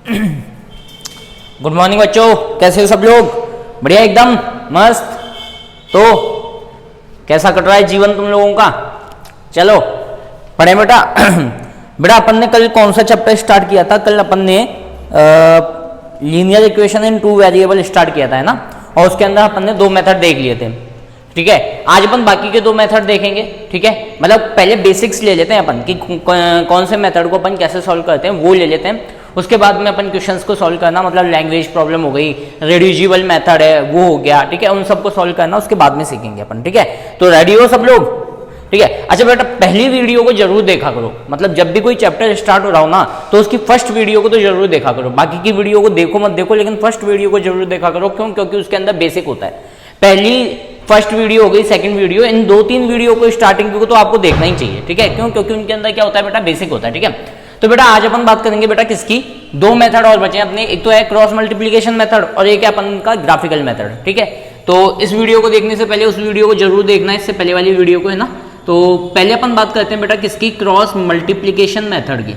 Good morning बच्चों, कैसे हो सब लोग? बढ़िया, एकदम मस्त। तो कैसा कट रहा है जीवन तुम लोगों का? चलो पढ़े बेटा। बेटा अपन ने कल कौन सा चैप्टर स्टार्ट किया था? कल अपन ने linear equation in two variable start किया था, है ना? और उसके अंदर अपन ने दो मेथड देख लिए थे, ठीक है। आज अपन बाकी के दो मेथड देखेंगे, ठीक है। मतलब पहले बेसिक्स ले लेते हैं अपन कि कौन से मेथड को अपन कैसे सॉल्व करते हैं, वो ले लेते हैं। उसके बाद में अपन क्वेश्चंस को सॉल्व करना, मतलब लैंग्वेज प्रॉब्लम हो गई, रिड्यूसिबल मेथड है वो हो गया, ठीक है। उन सबको सॉल्व करना उसके बाद में सीखेंगे अपन, ठीक है। तो रेडी हो सब लोग? ठीक है। अच्छा बेटा, पहली वीडियो को जरूर देखा करो, मतलब जब भी कोई चैप्टर स्टार्ट हो रहा हो ना, तो उसकी फर्स्ट वीडियो को तो जरूर देखा करो। बाकी की वीडियो को देखो मत देखो, लेकिन फर्स्ट वीडियो को जरूर देखा करो। क्यों? क्योंकि उसके अंदर बेसिक होता है। पहली फर्स्ट वीडियो हो गई, सेकंड वीडियो, इन दो तीन वीडियो को स्टार्टिंग को तो आपको देखना ही चाहिए, ठीक है। क्यों? क्योंकि उनके अंदर क्या होता है बेटा, बेसिक होता है, ठीक है। तो बेटा आज अपन बात करेंगे बेटा किसकी? दो मेथड और बचे हैं अपने, एक तो है क्रॉस मल्टीप्लिकेशन मेथड और एक है अपन का ग्राफिकल मेथड, ठीक है। तो इस वीडियो को देखने से पहले उस वीडियो को जरूर देखना है, इससे पहले वाली वीडियो को, है ना। तो पहले अपन बात करते हैं बेटा किसकी? क्रॉस मल्टीप्लिकेशन मेथड की।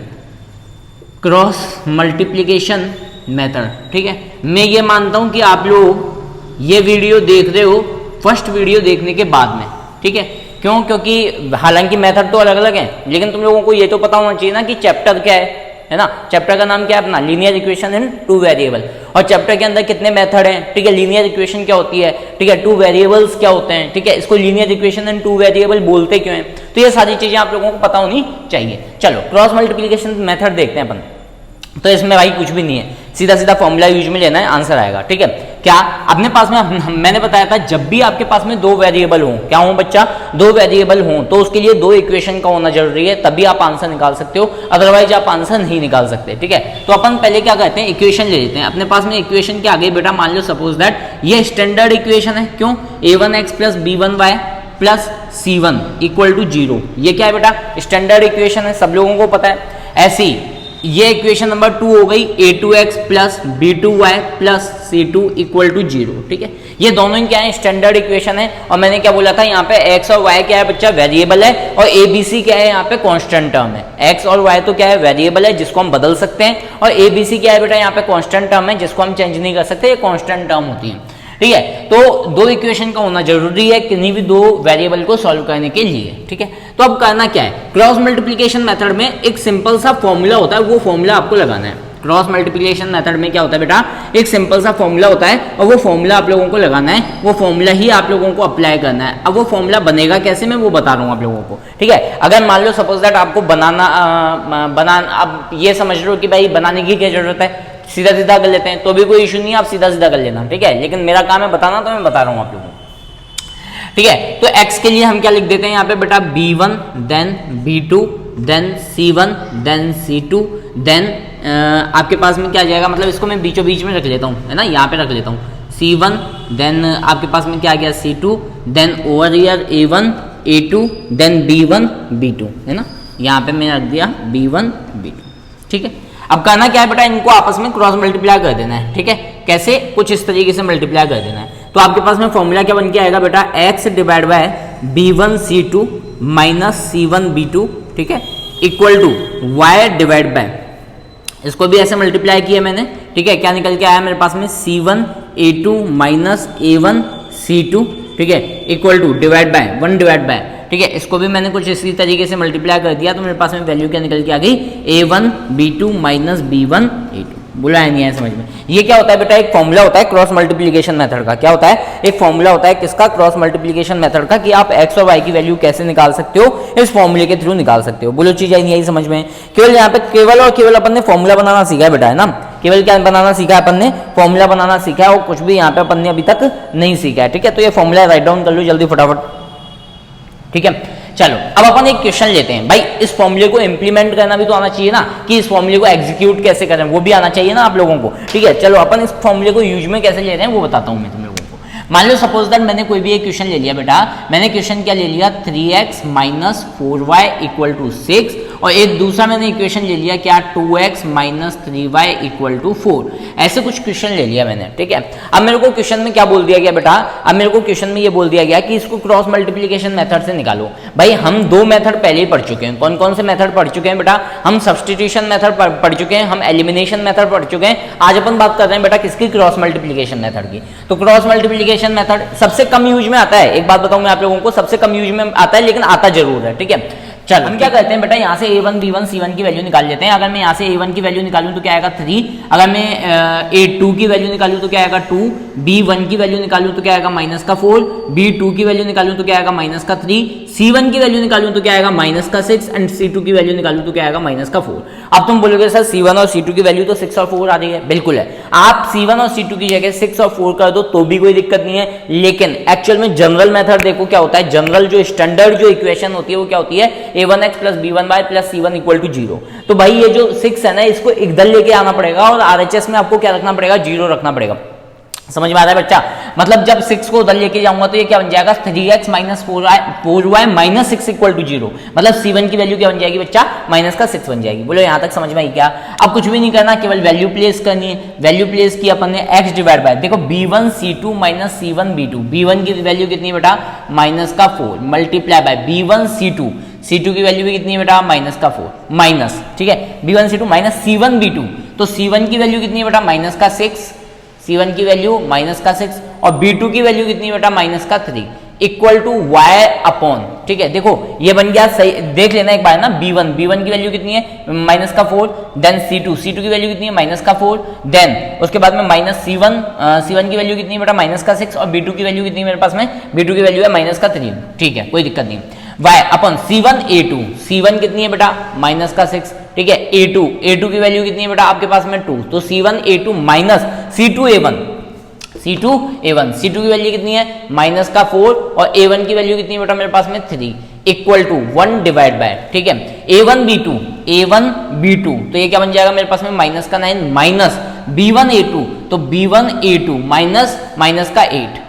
क्रॉस मल्टीप्लिकेशन मेथड, ठीक है। मैं ये मानता हूं कि आप लोग ये वीडियो देख रहे हो फर्स्ट वीडियो देखने के बाद में, ठीक है। क्यों? क्योंकि हालांकि मेथड तो अलग अलग है, लेकिन तुम लोगों को ये तो पता होना चाहिए ना कि चैप्टर क्या है ना। चैप्टर का नाम क्या है अपना? Linear equation in two variable. और चैप्टर के अंदर कितने मेथड हैं, ठीक है। लीनियर इक्वेशन क्या होती है, ठीक है। टू वेरिएबल्स क्या होते हैं, ठीक है। इसको linear equation in two variable बोलते क्यों हैं? तो ये सारी चीजें आप लोगों को पता होनी चाहिए। चलो क्रॉस मल्टीप्लिकेशन मेथड देखते हैं अपन। तो इसमें भाई कुछ भी नहीं है, सीधा सीधा फॉर्मूला यूज में लेना है, आंसर आएगा, ठीक है। क्या अपने पास में मैंने बताया था, जब भी आपके पास में दो वेरिएबल हो, क्या हो बच्चा? दो वेरिएबल हो, तो उसके लिए दो इक्वेशन का होना जरूरी है, तभी आप आंसर निकाल सकते हो, अदरवाइज आप आंसर नहीं निकाल सकते, ठीक है। तो अपन पहले क्या करते हैं, इक्वेशन ले लेते हैं। अपने पास में इक्वेशन के आगे बेटा मान लो सपोज दैट ये स्टैंडर्ड इक्वेशन है। क्यों? a1x plus b1y plus c1 equal to 0। ये क्या है बेटा? स्टैंडर्ड इक्वेशन है, सब लोगों को पता है। ऐसी ये इक्वेशन नंबर 2 हो गई, a2x plus b2y plus c2 equal to 0, ठीक है। ये दोनों ही क्या है? स्टैंडर्ड इक्वेशन है। और मैंने क्या बोला था, यहाँ पे x और y क्या है बच्चा? वेरिएबल है। और abc क्या है? यहाँ पे कांस्टेंट टर्म है। x और y तो क्या है? वेरिएबल है जिसको हम बदल सकते हैं, और abc क्या है बेटा? यहाँ पे कांस्टेंट टर्म है जिसको हम चेंज नहीं कर सकते, ये कांस्टेंट टर्म होती है, ठीक है। तो दो इक्वेशन का होना जरूरी है किन्हीं भी दो वेरिएबल को सॉल्व करने के लिए, ठीक है। तो अब करना क्या है, क्रॉस मल्टीप्लिकेशन मेथड में एक सिंपल सा फॉर्मूला होता है, वो फॉर्मूला आपको लगाना है। क्रॉस मल्टीप्लिकेशन मेथड में क्या होता है बेटा? एक सिंपल सा फॉर्मूला होता है, और वो फॉर्मूला आप लोगों को लगाना है, वो फॉर्मूला ही आप लोगों को अप्लाई करना है। अब वो फॉर्मूला बनेगा कैसे, मैं वो बता रहा हूँ आप लोगों को, ठीक है। अगर मान लो सपोज दैट आपको बनाना अब ये समझ लो कि भाई बनाने की क्या जरूरत है, सीधा सीधा कर लेते हैं, तो भी कोई इशू नहीं है, आप सीधा सीधा कर लेना, ठीक है। लेकिन मेरा काम है बताना, तो मैं बता रहा हूँ आप लोगों को, ठीक है। तो x के लिए हम क्या लिख देते हैं यहाँ पे बेटा? b1 then b2 then c1 then c2 then आपके पास में क्या आ जाएगा, मतलब इसको मैं बीचों बीच में रख लेता हूँ, है ना, यहाँ पे रख लेता हूँ c1 देन आपके पास में क्या आ गया? c2 then over here a1 a2 then b1 b2, है ना। यहाँ पे मैं रख दिया b1 b2, ठीक है। अब करना क्या है बेटा? इनको आपस में क्रॉस मल्टीप्लाई कर देना है, ठीक है। कैसे? कुछ इस तरीके से मल्टीप्लाई कर देना है। तो आपके पास में फॉर्मूला क्या बन के आएगा बेटा? x divide by b1 c2 minus c1 b2, ठीक है, equal to y divide by, इसको भी ऐसे मल्टीप्लाई किया मैंने, ठीक है। क्या निकल के आया मेरे पास में? c1 a2 minus a1 c2, ठीक है, equal to divide by 1 divide by, ठीक है। इसको भी मैंने कुछ इसी तरीके से मल्टीप्लाई कर दिया, तो मेरे पास में वैल्यू क्या निकल के आ गई? a1 b2 minus b1 a2। बोला है नहीं है समझ में? ये क्या होता है बेटा? एक फॉर्मूला होता है क्रॉस मल्टीप्लिकेशन मेथड का। क्या होता है? एक फॉर्मूला होता है किसका? क्रॉस मल्टीप्लिकेशन मेथड का, कि आप x और y की वैल्यू कैसे निकाल सकते हो, इस फॉर्मूले के थ्रू निकाल सकते हो। बोलो चीज नहीं आई समझ में? केवल यहाँ पे केवल और केवल अपन ने फॉर्मूला बनाना सीखा है बेटा, है ना। केवल क्या बनाना सीखा है अपन ने? फॉर्मूला बनाना सीखा है, और कुछ भी यहाँ पे अपन ने अभी तक नहीं सीखा है, ठीक है। तो ये फॉर्मूला राइट डाउन कर लो जल्दी फटाफट, ठीक है। चलो अब अपन एक क्वेश्चन लेते हैं। भाई इस फॉर्मूले को इंप्लीमेंट करना भी तो आना चाहिए ना, कि इस फॉर्मूले को एग्जीक्यूट कैसे करें, वो भी आना चाहिए ना आप लोगों को, ठीक है। चलो अपन इस फॉर्मूले को यूज में कैसे ले रहे हैं वो बताता हूं मैं तुम लोगों को। मान लो सपोज दैट मैंने कोई भी एक क्वेश्चन ले लिया बेटा, मैंने क्वेश्चन क्या ले लिया? 3x minus 4y equal to 6, और एक दूसरा मैंने इक्वेशन ले लिया क्या 2x minus 3y equal to 4, ऐसे कुछ क्वेश्चन ले लिया मैंने, ठीक है। अब मेरे को क्वेश्चन में क्या बोल दिया गया बेटा, अब मेरे को क्वेश्चन में ये बोल दिया गया कि इसको क्रॉस मल्टीप्लीकेशन मेथड से निकालो। भाई हम दो मेथड पहले ही पढ़ चुके हैं, कौन कौन से मेथड पढ़ चुके हैं बेटा, हम सब्सटीट्यूशन मेथड पढ़ चुके हैं, हम एलिमिनेशन मेथड पढ़ चुके हैं। आज अपन बात कर रहे हैं बेटा किसकी, क्रॉस मल्टीप्लीकेशन मेथड की। तो क्रॉस मल्टीप्लीकेशन मेथड सबसे कम यूज में आता है, एक बात बताऊं मैं आप लोगों को, सबसे कम यूज में आता है लेकिन आता जरूर है, ठीक है। चल हम क्या करते हैं बेटा, यहाँ से a1 b1 c1 की वैल्यू निकाल लेते हैं। अगर मैं यहाँ से a1 की वैल्यू निकालूं तो क्या आएगा 3, अगर मैं a2 की वैल्यू निकालूं तो क्या आएगा 2, b1 की वैल्यू निकालूं तो क्या आएगा माइनस का 4, b2 की वैल्यू निकालूं तो क्या आएगा माइनस का 3, c1 की वैल्यू निकालूं तो क्या आएगा माइनस का 6 एंड c2 की वैल्यू निकालूं तो क्या आएगा माइनस का 4। अब तुम बोलोगे सर c1 और c2 की वैल्यू तो 6 और 4 आ रही है, बिल्कुल है। आप c1 और c2 की जगह 6 और 4 कर दो तो भी कोई दिक्कत नहीं है, लेकिन एक्चुअल में जनरल मेथड देखो क्या होता है, जनरल जो स्टैंडर्ड जो इक्वेशन होती है वो क्या होती है, a1x plus b1y plus c1 equal to 0। तो भाई ये जो 6 है ना इसको इधर लेके आना पड़ेगा और RHS में आपको क्या रखना पड़ेगा, 0 रखना पड़ेगा। समझ में आ रहा है बच्चा, मतलब जब 6 को उधर लेके जाऊंगा तो ये क्या बन जाएगा 3x minus 4y minus 6 equal to 0, मतलब c1 की वैल्यू क्या बन जाएगी बच्चा, माइनस का 6 बन जाएगी। बोलो यहाँ तक समझ में आई क्या। अब कुछ भी नहीं करना, केवल वैल्यू प्लेस करनी है। वैल्यू प्लेस की अपन ने x डिवाइड बाय, देखो b1 c2 minus c1 b2, b1 की वैल्यू कितनी बेटा माइनस का 4 multiply bye b1 c2, c2 की वैल्यू भी कितनी है बेटा माइनस का 4 माइनस, ठीक है, b1 c2 minus c1 b2, तो c1 की वैल्यू कितनी है बेटा माइनस का 6, c1 की वैल्यू माइनस का 6 और b2 की वैल्यू कितनी बेटा माइनस का 3 इक्वल टू y अपॉन, ठीक है। देखो ये बन गया, सही देख लेना एक बार ना, b1 की वैल्यू कितनी है माइनस का 4, देन c2 की वैल्यू कितनी है माइनस का 4, देन उसके बाद में माइनस c1 की वैल्यू कितनी है बेटा माइनस का 6 और b2 की वैल्यू कितनी है मेरे पास में, b2 की वैल्यू है माइनस का 3, ठीक है, कोई दिक्कत नहीं। y upon c1 a2, c1 कितनी है बेटा माइनस का 6, ठीक है, a2 की वैल्यू कितनी है बेटा आपके पास में 2, तो c1 a2 minus c2 a1 की वैल्यू कितनी है माइनस का 4 और a1 की वैल्यू कितनी है बेटा मेरे पास में 3 इक्वल टू 1 डिवाइड बाय, ठीक है, a1 b2 तो ये क्या बन जाएगा मेरे पास में माइनस का 9 माइनस b1 a2, तो b1 a2 माइनस का 8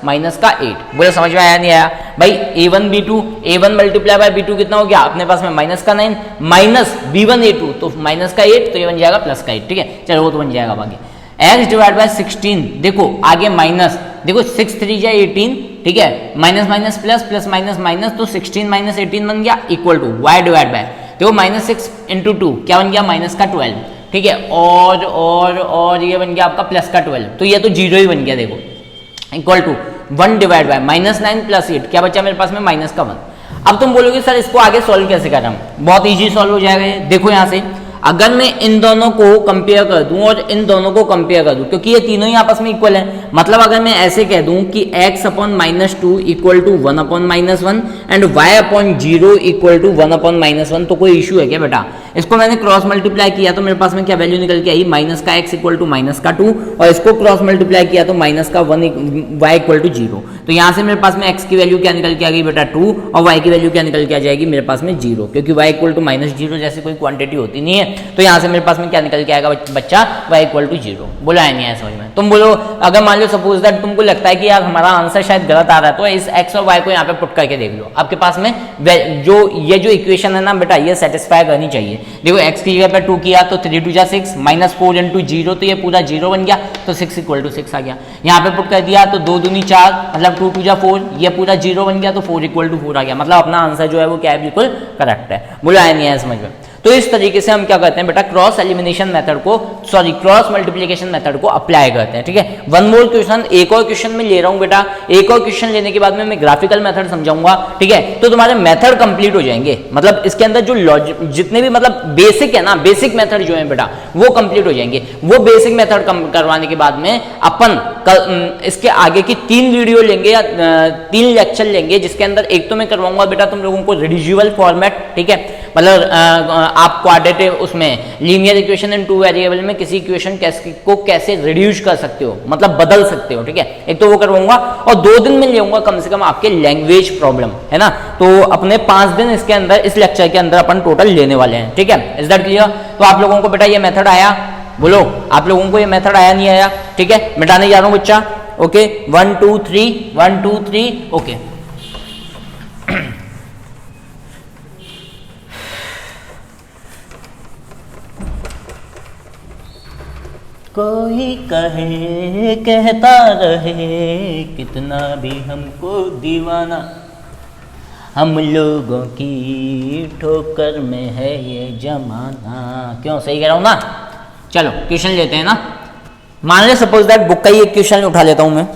माइनस का 8। बोले समझ में आया नहीं आया भाई, a1 मल्टीप्लाई बाय b2 कितना हो गया अपने पास में माइनस का 9 माइनस b1 a2 तो माइनस का 8, तो ये बन जाएगा प्लस का 8, ठीक है, चलो वो तो बन जाएगा बाकी। x डिवाइड बाय 16, देखो आगे माइनस, देखो 6 3 जा 18, ठीक है, minus minus plus plus minus minus, तो 16 माइनस 18 बन गया equal to y divide by, देखो माइनस 6 इंटू 2 क्या बन गया माइनस का 12, ठीक है, और ये बन गया आपका प्लस का 12, तो ये तो 0 ही बन गया, देखो equal to 1 divide by minus 9 plus 8 क्या बचा मेरे पास में माइनस का 1। अब तुम बोलोगे सर इसको आगे सॉल्व कैसे करें, बहुत इजी सॉल्व हो जाएगा ये। देखो यहाँ से अगर मैं इन दोनों को कंपेयर कर दूं और इन दोनों को कंपेयर कर दूं, क्योंकि ये तीनों ही आपस में इक्वल हैं, मतलब अगर मैं ऐसे कह दूं कि x upon minus 2 equal to 1 upon minus 1 and y upon 0 equal to 1 upon minus 1, तो कोई इशू है क्या बेटा। इसको मैंने क्रॉस मल्टीप्लाई किया तो मेरे पास में क्या वैल्यू निकल के आई माइनस का x इक्वल टू माइनस का 2, और इसको क्रॉस मल्टीप्लाई किया तो माइनस का 1 y इक्वल टू 0, तो यहाँ से मेरे पास में x की वैल्यू क्या निकल के आ गई बेटा 2 और y की वैल्यू क्या निकल के आ जाएगी मेरे पास में 0, क्योंकि y इक्वल टू माइनस 0 जैसे कोई क्वांटिटी होती नहीं है, तो यहाँ से मेरे पास में क्या निकल के आएगा बच्चा y इक्वल टू 0। बोलो है नहीं है समझ में। तुम बोलो अगर मान लो सपोज दैट तुमको लगता है कि यार हमारा आंसर शायद गलत आ रहा है, तो इस x और y को यहाँ पे पुट करके देख लो, आपके पास में ये जो इक्वेशन है ना बेटा ये सेटिस्फाई करनी चाहिए। देखो x की जगह पे 2 किया तो 3 2 जा 6 माइनस 4 इंटू 0, तो ये पूरा 0 बन गया, तो 6 इक्वल टू 6 आ गया। यहाँ पे पुट कर दिया तो 2 दूनी 4 मतलब 2 2 जा 4, ये पूरा 0 बन गया, तो 4 इक्वल टू 4 आ गया, मतलब अपना आंसर जो है वो क्या है बिल्कुल करेक्ट है। बोलो आया नहीं है समझ में। तो इस तरीके से हम क्या करते हैं बेटा क्रॉस एलिमिनेशन मेथड को, सॉरी क्रॉस मल्टीप्लिकेशन मेथड को अप्लाई करते हैं, ठीक है। वन मोर क्वेश्चन, एक और क्वेश्चन में ले रहा हूं बेटा, एक और क्वेश्चन लेने के बाद में मैं ग्राफिकल मेथड समझाऊंगा, ठीक है। तो तुम्हारे मेथड कंप्लीट हो जाएंगे, मतलब इसके अंदर जो जितने भी मतलब बेसिक है ना, बेसिक मेथड जो है बेटा वो कंप्लीट हो जाएंगे। वो बेसिक मेथड करवाने के बाद में अपन इसके आगे की 3 वीडियो लेंगे या 3 लेक्चर लेंगे, जिसके अंदर एक तो मैं करवाऊंगा बेटा तुम लोगों को रिड्यूसिबल फॉर्मेट, ठीक है, मतलब आप क्वाड्रेटिव उसमें लीनियर इक्वेशन इन 2 वेरिएबल में किसी इक्वेशन को कैसे रिड्यूस कर सकते हो, मतलब बदल सकते हो, ठीक है। एक तो वो करवाऊंगा और 2 दिन में लेऊंगा कम से कम आपके लैंग्वेज प्रॉब्लम, है ना। तो अपने 5 दिन इसके अंदर, इस लेक्चर के अंदर अपन टोटल लेने वाले हैं, ठीक है। Is that clear. तो आप लोगों को बेटा ये मेथड आया, बोलो आप लोगों को ये मेथड आया नहीं आया, ठीक है। मिटाने जा रहा हूं बच्चा, ओके 1 2 3 1 2 3 ओके। कोई कहे कहता रहे कितना भी हमको दीवाना, हम लोगों की ठोकर में है ये जमाना। क्यों, सही कह रहा हूँ ना। चलो क्वेश्चन लेते हैं ना। मान ले सपोज दैट बुक का ही एक क्वेश्चन उठा लेता हूँ मैं,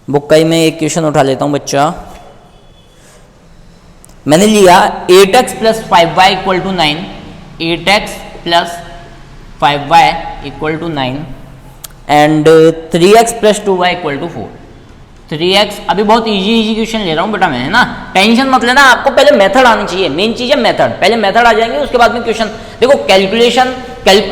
बुक का ही मैं एक क्वेश्चन उठा लेता हूँ बच्चा। मैंने लिया 8x plus 5y equal to 9, 8x plus 5y equal to 9 and 3x plus 2y equal to 4। 3x अभी बहुत इजी क्वेश्चन ले रहा हूँ बेटा मैं, है ना, टेंशन मत लेना। आपको पहले मेथड आनी चाहिए, मेन चीज है मेथड। पहले मेथड आ जाएंगे उसके बाद में क्वेश्चन। देखो कैलकुलेशन,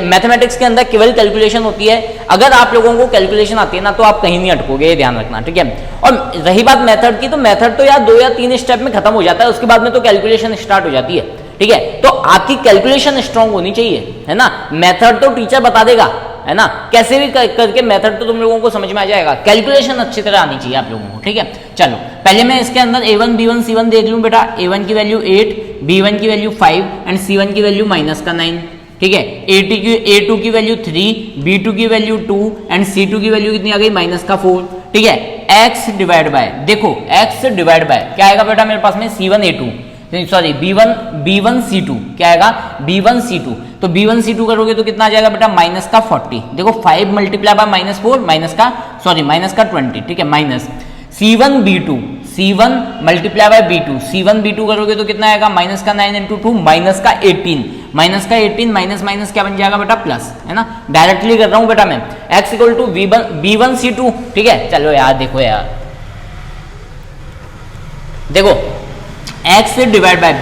मैथमेटिक्स के अंदर केवल कैलकुलेशन होती है। अगर आप लोगों को कैलकुलेशन आती है ना तो आप कहीं नहीं अटकोगे, ये ध्यान रखना, ठीक है। और रही बात मेथड की, तो मेथड तो यार 2 या 3 स्टेप में खत्म हो जाता है, उसके बाद में तो कैलकुलेशन स्टार्ट हो जाती है, ठीक है। तो आपकी कैलकुलेशन स्ट्रांग होनी चाहिए, है ना। मेथड तो टीचर बता देगा, है ना, कैसे भी करके मेथड तो तुम लोगों को समझ में आ जाएगा, कैलकुलेशन अच्छी तरह आनी चाहिए आप लोगों को, ठीक है। चलो पहले मैं इसके अंदर a1 b1 c1 देख लूं बेटा। a1 की वैल्यू 8, b1 की वैल्यू 5 एंड c1 की वैल्यू -9, ठीक है। a2 की वैल्यू 3, b2 की वैल्यू 2 एंड c2 की वैल्यू कितनी आ गई, -4, ठीक है। x डिवाइड बाय, देखो x डिवाइड बाय क्या आएगा बेटा मेरे पास में, c1 a2 sorry b1 c2 क्या आएगा, b1 c2। तो b1 c2 करोगे तो कितना आ जाएगा बेटा, -40। देखो 5 मल्टीप्लाई बाय -4 -20, ठीक है। Minus c1 b2, c1 multiply by b2, c1 b2 करोगे तो कितना आएगा, -9 इंटू 2 -18, माइनस माइनस क्या बन जाएगा बेटा, प्लस, है ना। डायरेक्टली कर रहा हूं बेटा मैं, x equal to b1 c2, ठीक है। चलो यार देखो यार, देखो x divide by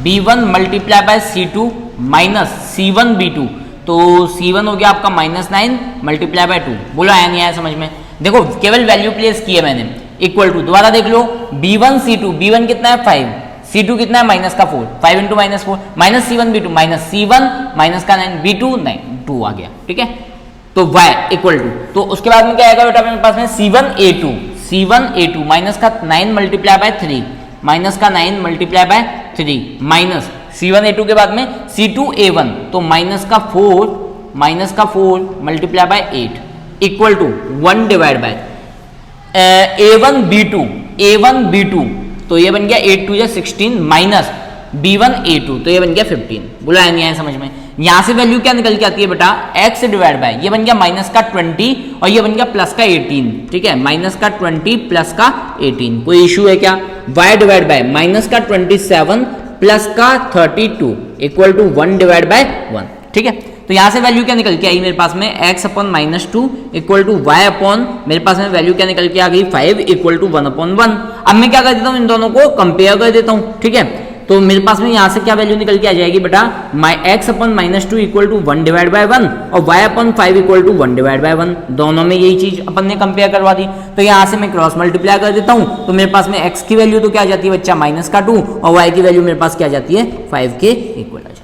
b1 multiply by c2 minus c1 b2, तो c1 हो गया आपका -9 मल्टीप्लाई बाय 2। बोलो आया नहीं आया समझ में। देखो केवल वैल्यू प्लेस की है मैंने, इक्वल टू, दोबारा देख लो, b1 c2, b1 कितना है 5, c2 कितना है -4, 5 into -4 minus c1 b2, minus c1 -9 b2 9 2 आ गया, ठीक है। तो y इक्वल टू, तो उसके बाद में क्या आएगा बेटा मेरे पास में, c1 a2 माइनस का 9 मल्टीप्लाई बाय 3, माइनस का 9 multiply by 3 minus c1 a2 के बाद में c2 a1, तो माइनस का 4 multiply by 8 equal to 1 divide by a1 b2, तो ये बन गया 8 2 16 माइनस b1 a2, तो ये बन गया 15। बोला है नहीं आया समझ में। यहां से वैल्यू क्या निकल के आती है बेटा, x डिवाइड बाय, ये बन गया माइनस का 20 और ये बन गया प्लस का 18, ठीक है। माइनस का 20 प्लस का 18, कोई इशू है क्या। y डिवाइड बाय माइनस का 27 प्लस का 32 इक्वल टू 1 डिवाइड बाय 1, ठीक है। तो यहां से वैल्यू क्या निकल के आई मेरे पास में, x upon -2 equal to y upon, मेरे पास में वैल्यू क्या निकल के आ गई 5 इक्वल टू 1/1। अब मैं क्या कर देता हूं, इन दोनों को कंपेयर कर देता हूं, ठीक है। तो मेरे पास में यहाँ से क्या वैल्यू निकल के आ जाएगी बेटा, x upon -2 equal to 1 divide by 1 और y upon 5 equal to 1 divide by 1। दोनों में यही चीज अपन ने कंपेयर करवा दी। तो यहाँ से मैं क्रॉस मल्टीप्लाई कर देता हूँ, तो मेरे पास में x की वैल्यू तो क्या आ जाती है बच्चा, -2 और y की वैल्यू मेरे पास क्या आ जाती है, 5 के इक्वल आ जाती है।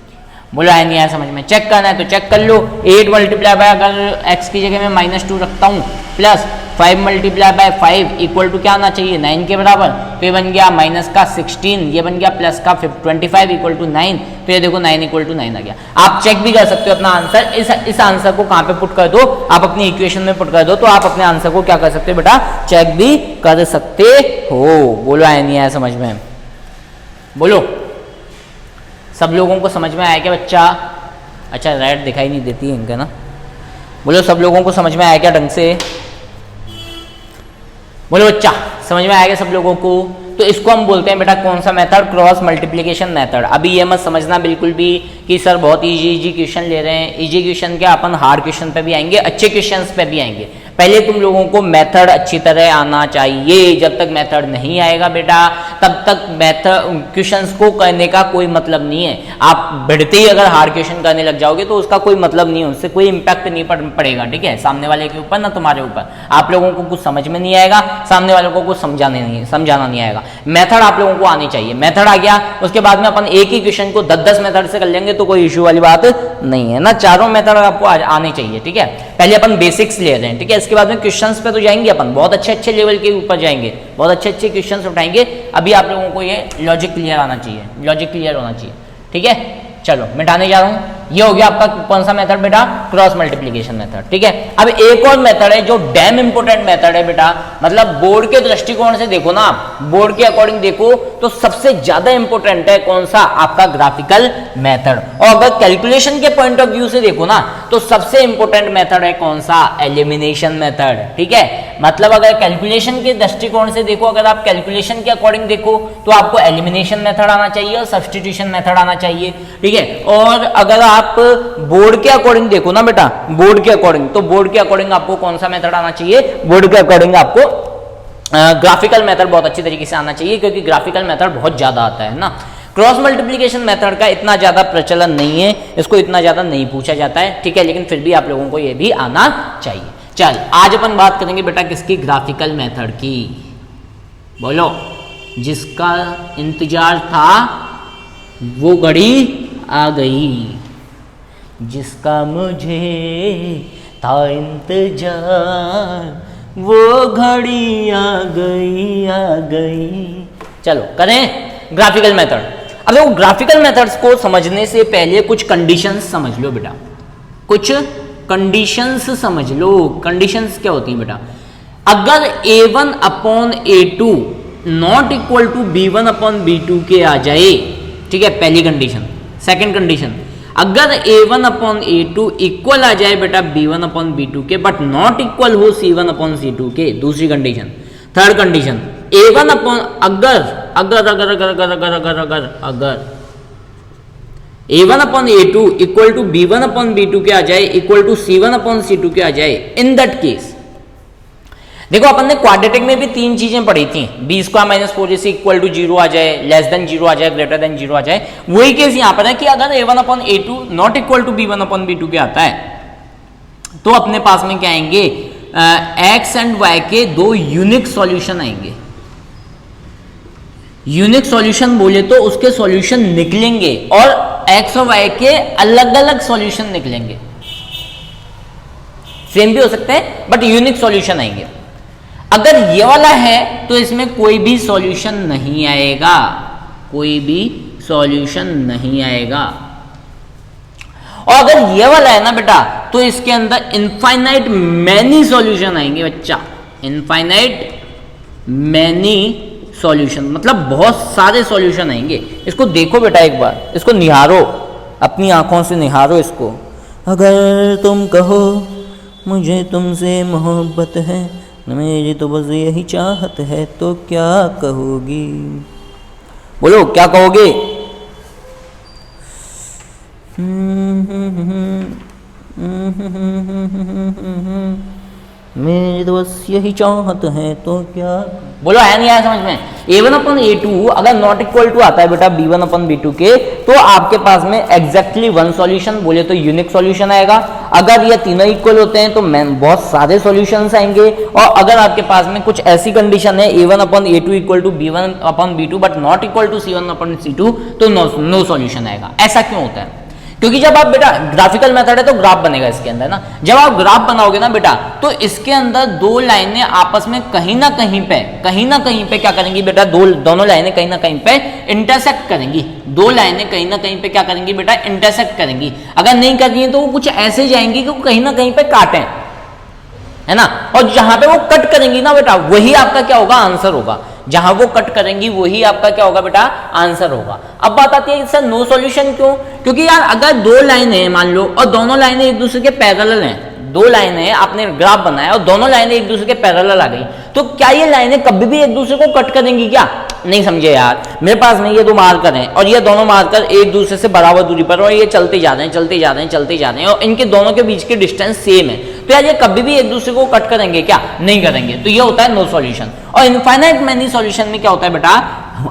बोला है नहीं आया समझ में। चेक करना है तो चेक कर लो। 8 मल्टीप्लाई बाय, अगर x की जगह मैं -2 रखता हूँ, plus 5 multiply by 5 equal to क्या आना चाहिए, 9 के बराबर। तो ये बन गया माइनस का 16, ये बन गया प्लस का 25 इक्वल टू 9। तो ये देखो 9 इक्वल टू 9 आ गया। आप चेक भी कर सकते हो अपना आंसर। इस आंसर को कहाँ पे पुट कर दो, आप अपनी इक्वेशन में पुट कर दो, तो आप अपने आंसर को क्या कर सकते हो बेटा, चेक भी कर सकते हो। बोलो आया नहीं आया समझ में, बोलो सब लोगों को समझ में आया क्या बच्चा। अच्छा राइट दिखाई नहीं देती है इनका ना, बोलो सब लोगों को समझ में आया क्या ढंग से, बोलो बच्चा समझ में आएगा सब लोगों को। तो इसको हम बोलते हैं बेटा कौन सा मेथड, क्रॉस मल्टीप्लिकेशन मेथड। अभी ये मत समझना बिल्कुल भी कि सर बहुत इजी क्वेश्चन ले रहे हैं। इजी क्वेश्चन क्या, अपन हार्ड क्वेश्चन पे भी आएंगे, अच्छे क्वेश्चंस पे भी आएंगे। पहले तुम लोगों को मेथड अच्छी तरह आना चाहिए। जब तक मेथड नहीं आएगा बेटा तब तक मेथड क्वेश्चंस को करने का कोई मतलब नहीं है। आप बढ़ते ही अगर हार्ड क्वेश्चन करने लग जाओगे तो उसका कोई मतलब नहीं है, उससे कोई इंपैक्ट नहीं पड़ेगा, ठीक है, सामने वाले के ऊपर ना तुम्हारे ऊपर। आप लोगों को कुछ समझ में नहीं आएगा, सामने वालों को कुछ समझाना नहीं आएगा। मेथड आप लोगों को आनी चाहिए। मेथड आ गया, उसके बाद में अपन एक ही क्वेश्चन को 10-10 मेथड से कर लेंगे तो कोई इश्यू वाली बात नहीं है ना। चारों मेथड आपको आने चाहिए, ठीक है। पहले अपन बेसिक्स ले रहे हैं, ठीक है, इसके बाद में क्वेश्चंस पे तो जाएंगे अपन, बहुत अच्छे लेवल के ऊपर जाएंगे, बहुत अच्छे क्वेश्चंस उठाएंगे। अभी आप लोगों को ये लॉजिक क्लियर आना चाहिए, लॉजिक क्लियर होना चाहिए, ठीक है। चलो मिटाने जा रहा हूँ। ये हो गया आपका कौन सा मेथड बेटा, क्रॉस मल्टीप्लीकेशन मेथड, ठीक है। अब एक और मेथड है जो डैम इंपोर्टेंट मेथड है बेटा, मतलब बोर्ड के दृष्टिकोण से देखो ना आप, बोर्ड के अकॉर्डिंग देखो तो सबसे ज्यादा इंपोर्टेंट है कौन सा, आपका ग्राफिकल मेथड। और अगर कैलकुलेशन के पॉइंट ऑफ व्यू से देखो ना तो सबसे इंपोर्टेंट मेथड है कौन सा, एलिमिनेशन मेथड, ठीक है। मतलब अगर कैलकुलेशन के दृष्टिकोण से देखो, अगर आप कैलकुलेशन के अकॉर्डिंग देखो तो आपको एलिमिनेशन मेथड आना चाहिए और सब्स्टिट्यूशन मेथड आना चाहिए, ठीक है। और अगर आप बोर्ड के अकॉर्डिंग देखो ना बेटा, बोर्ड के अकॉर्डिंग, तो बोर्ड के अकॉर्डिंग आपको कौन सा मेथड आना चाहिए, बोर्ड के अकॉर्डिंग आपको ग्राफिकल मेथड बहुत अच्छी तरीके से आना चाहिए, क्योंकि ग्राफिकल मेथड बहुत ज्यादा आता है ना। क्रॉस मल्टीप्लीकेशन मेथड का इतना ज्यादा प्रचलन नहीं है, इसको इतना ज्यादा नहीं पूछा जाता है, ठीक है, लेकिन फिर भी आप लोगों को यह भी आना चाहिए। चल आज अपन बात करेंगे बेटा किसकी, ग्राफिकल मेथड की। बोलो, जिसका इंतजार था वो घड़ी आ गई, जिसका मुझे था इंतजार वो घड़ी आ गई। चलो करें ग्राफिकल मेथड। अब देखो ग्राफिकल मेथड्स को समझने से पहले कुछ कंडीशंस समझ लो बेटा, कुछ कंडीशंस समझ लो। कंडीशंस क्या होती है बेटा, अगर a1 upon a2 not equal to b1 upon b2 के आ जाए, ठीक है, पहली कंडीशन। सेकंड कंडीशन, अगर a1 अपॉन a2 इक्वल आ जाए बेटा b1 अपॉन b2 के, बट नॉट इक्वल हो c1 अपॉन c2 के, दूसरी condition. Third condition, a1 upon अगर a1 upon a2 equal to b1 upon b2 के आ जाए, equal to c1 upon c2 के आ जाए, इन दैट केस देखो अपन ने क्वाड्रेटिक में भी तीन चीजें पढ़ी थी, बी स्क्वायर माइनस 4 जैसे इक्वल टू 0 आ जाए, लेस देन 0 आ जाए, ग्रेटर देन 0 आ जाए, वही केस यहां पर है कि अगर a1 upon a2 not equal to b1 upon b2 के आता है तो अपने पास में क्या आएंगे, x एंड y के दो यूनिक सॉल्यूशन आएंगे। यूनिक सॉल्यूशन बोले तो उसके सॉल्यूशन निकलेंगे और x और y के अलग अलग सॉल्यूशन निकलेंगे, सेम भी हो सकते हैं बट यूनिक सॉल्यूशन आएंगे। अगर ये वाला है तो इसमें कोई भी सॉल्यूशन नहीं आएगा, कोई भी सॉल्यूशन नहीं आएगा। और अगर ये वाला है ना बेटा तो इसके अंदर इनफाइनाइट मैनी सॉल्यूशन आएंगे बच्चा, इनफाइनाइट मैनी सॉल्यूशन, मतलब बहुत सारे सॉल्यूशन आएंगे। इसको देखो बेटा एक बार, इसको निहारो, अपनी आंखों से निहारो इसको। अगर तुम कहो मुझे तुमसे मोहब्बत है, मेरी तो बस यही चाहत है, तो क्या कहोगी, बोलो क्या कहोगे। मेरी तो बस यही चाहत है, तो क्या, बोलो आया नहीं आया समझ में। a1 अपन a2 अगर नॉट इक्वल टू आता है बेटा b1 अपन b2 के, तो आपके पास में एग्जैक्टली वन सॉल्यूशन बोले तो यूनिक सॉल्यूशन आएगा। अगर ये तीनों इक्वल होते हैं तो बहुत सारे सॉल्यूशंस आएंगे। और अगर आपके पास में कुछ ऐसी कंडीशन है a1 upon a2 equal to b1 upon b2 but not equal to c1 upon c2, तो नो सॉल्यूशन आएगा। ऐसा क्यों होता है, क्योंकि जब आप बेटा ग्राफिकल मेथड है तो ग्राफ बनेगा इसके अंदर ना, जब आप ग्राफ बनाओगे ना बेटा तो इसके अंदर दो लाइनें आपस में कहीं ना कहीं पे क्या करेंगी बेटा, दोनों लाइनें कहीं ना कहीं पे इंटरसेक्ट करेंगी, दो लाइनें कहीं ना कहीं पे क्या करेंगी बेटा, इंटरसेक्ट करेंगी। अगर नहीं कर रही है तो वो कुछ ऐसे जाएंगी कि वो कहीं ना कहीं पे काटें, है ना, और जहां पे वो कट करेंगी ना बेटा वही आपका क्या होगा, आंसर होगा। जहां वो कट करेंगी वही आपका क्या होगा बेटा, आंसर होगा। अब बात आती है सर नो सॉल्यूशन क्यों, क्योंकि यार अगर दो लाइनें हैं मान लो और दोनों लाइनें एक दूसरे के पैरेलल हैं, दो लाइनें आपने ग्राफ बनाया और दोनों लाइनें एक दूसरे के पैरेलल आ गई, तो क्या ये लाइनें कभी भी एक दूसरे को कट करेंगी क्या, नहीं समझे यार। मेरे पास में ये दो मार्कर हैं और ये दोनों मार्कर एक दूसरे से बराबर दूरी पर और ये चलते जा रहे हैं और इनके दोनों के बीच की डिस्टेंस सेम है, तो यार ये कभी भी एक दूसरे को कट करेंगे क्या, नहीं करेंगे, तो ये होता है नो सॉल्यूशन। और इनफाइनाइट मैनी सॉल्यूशन में क्या होता है बेटा,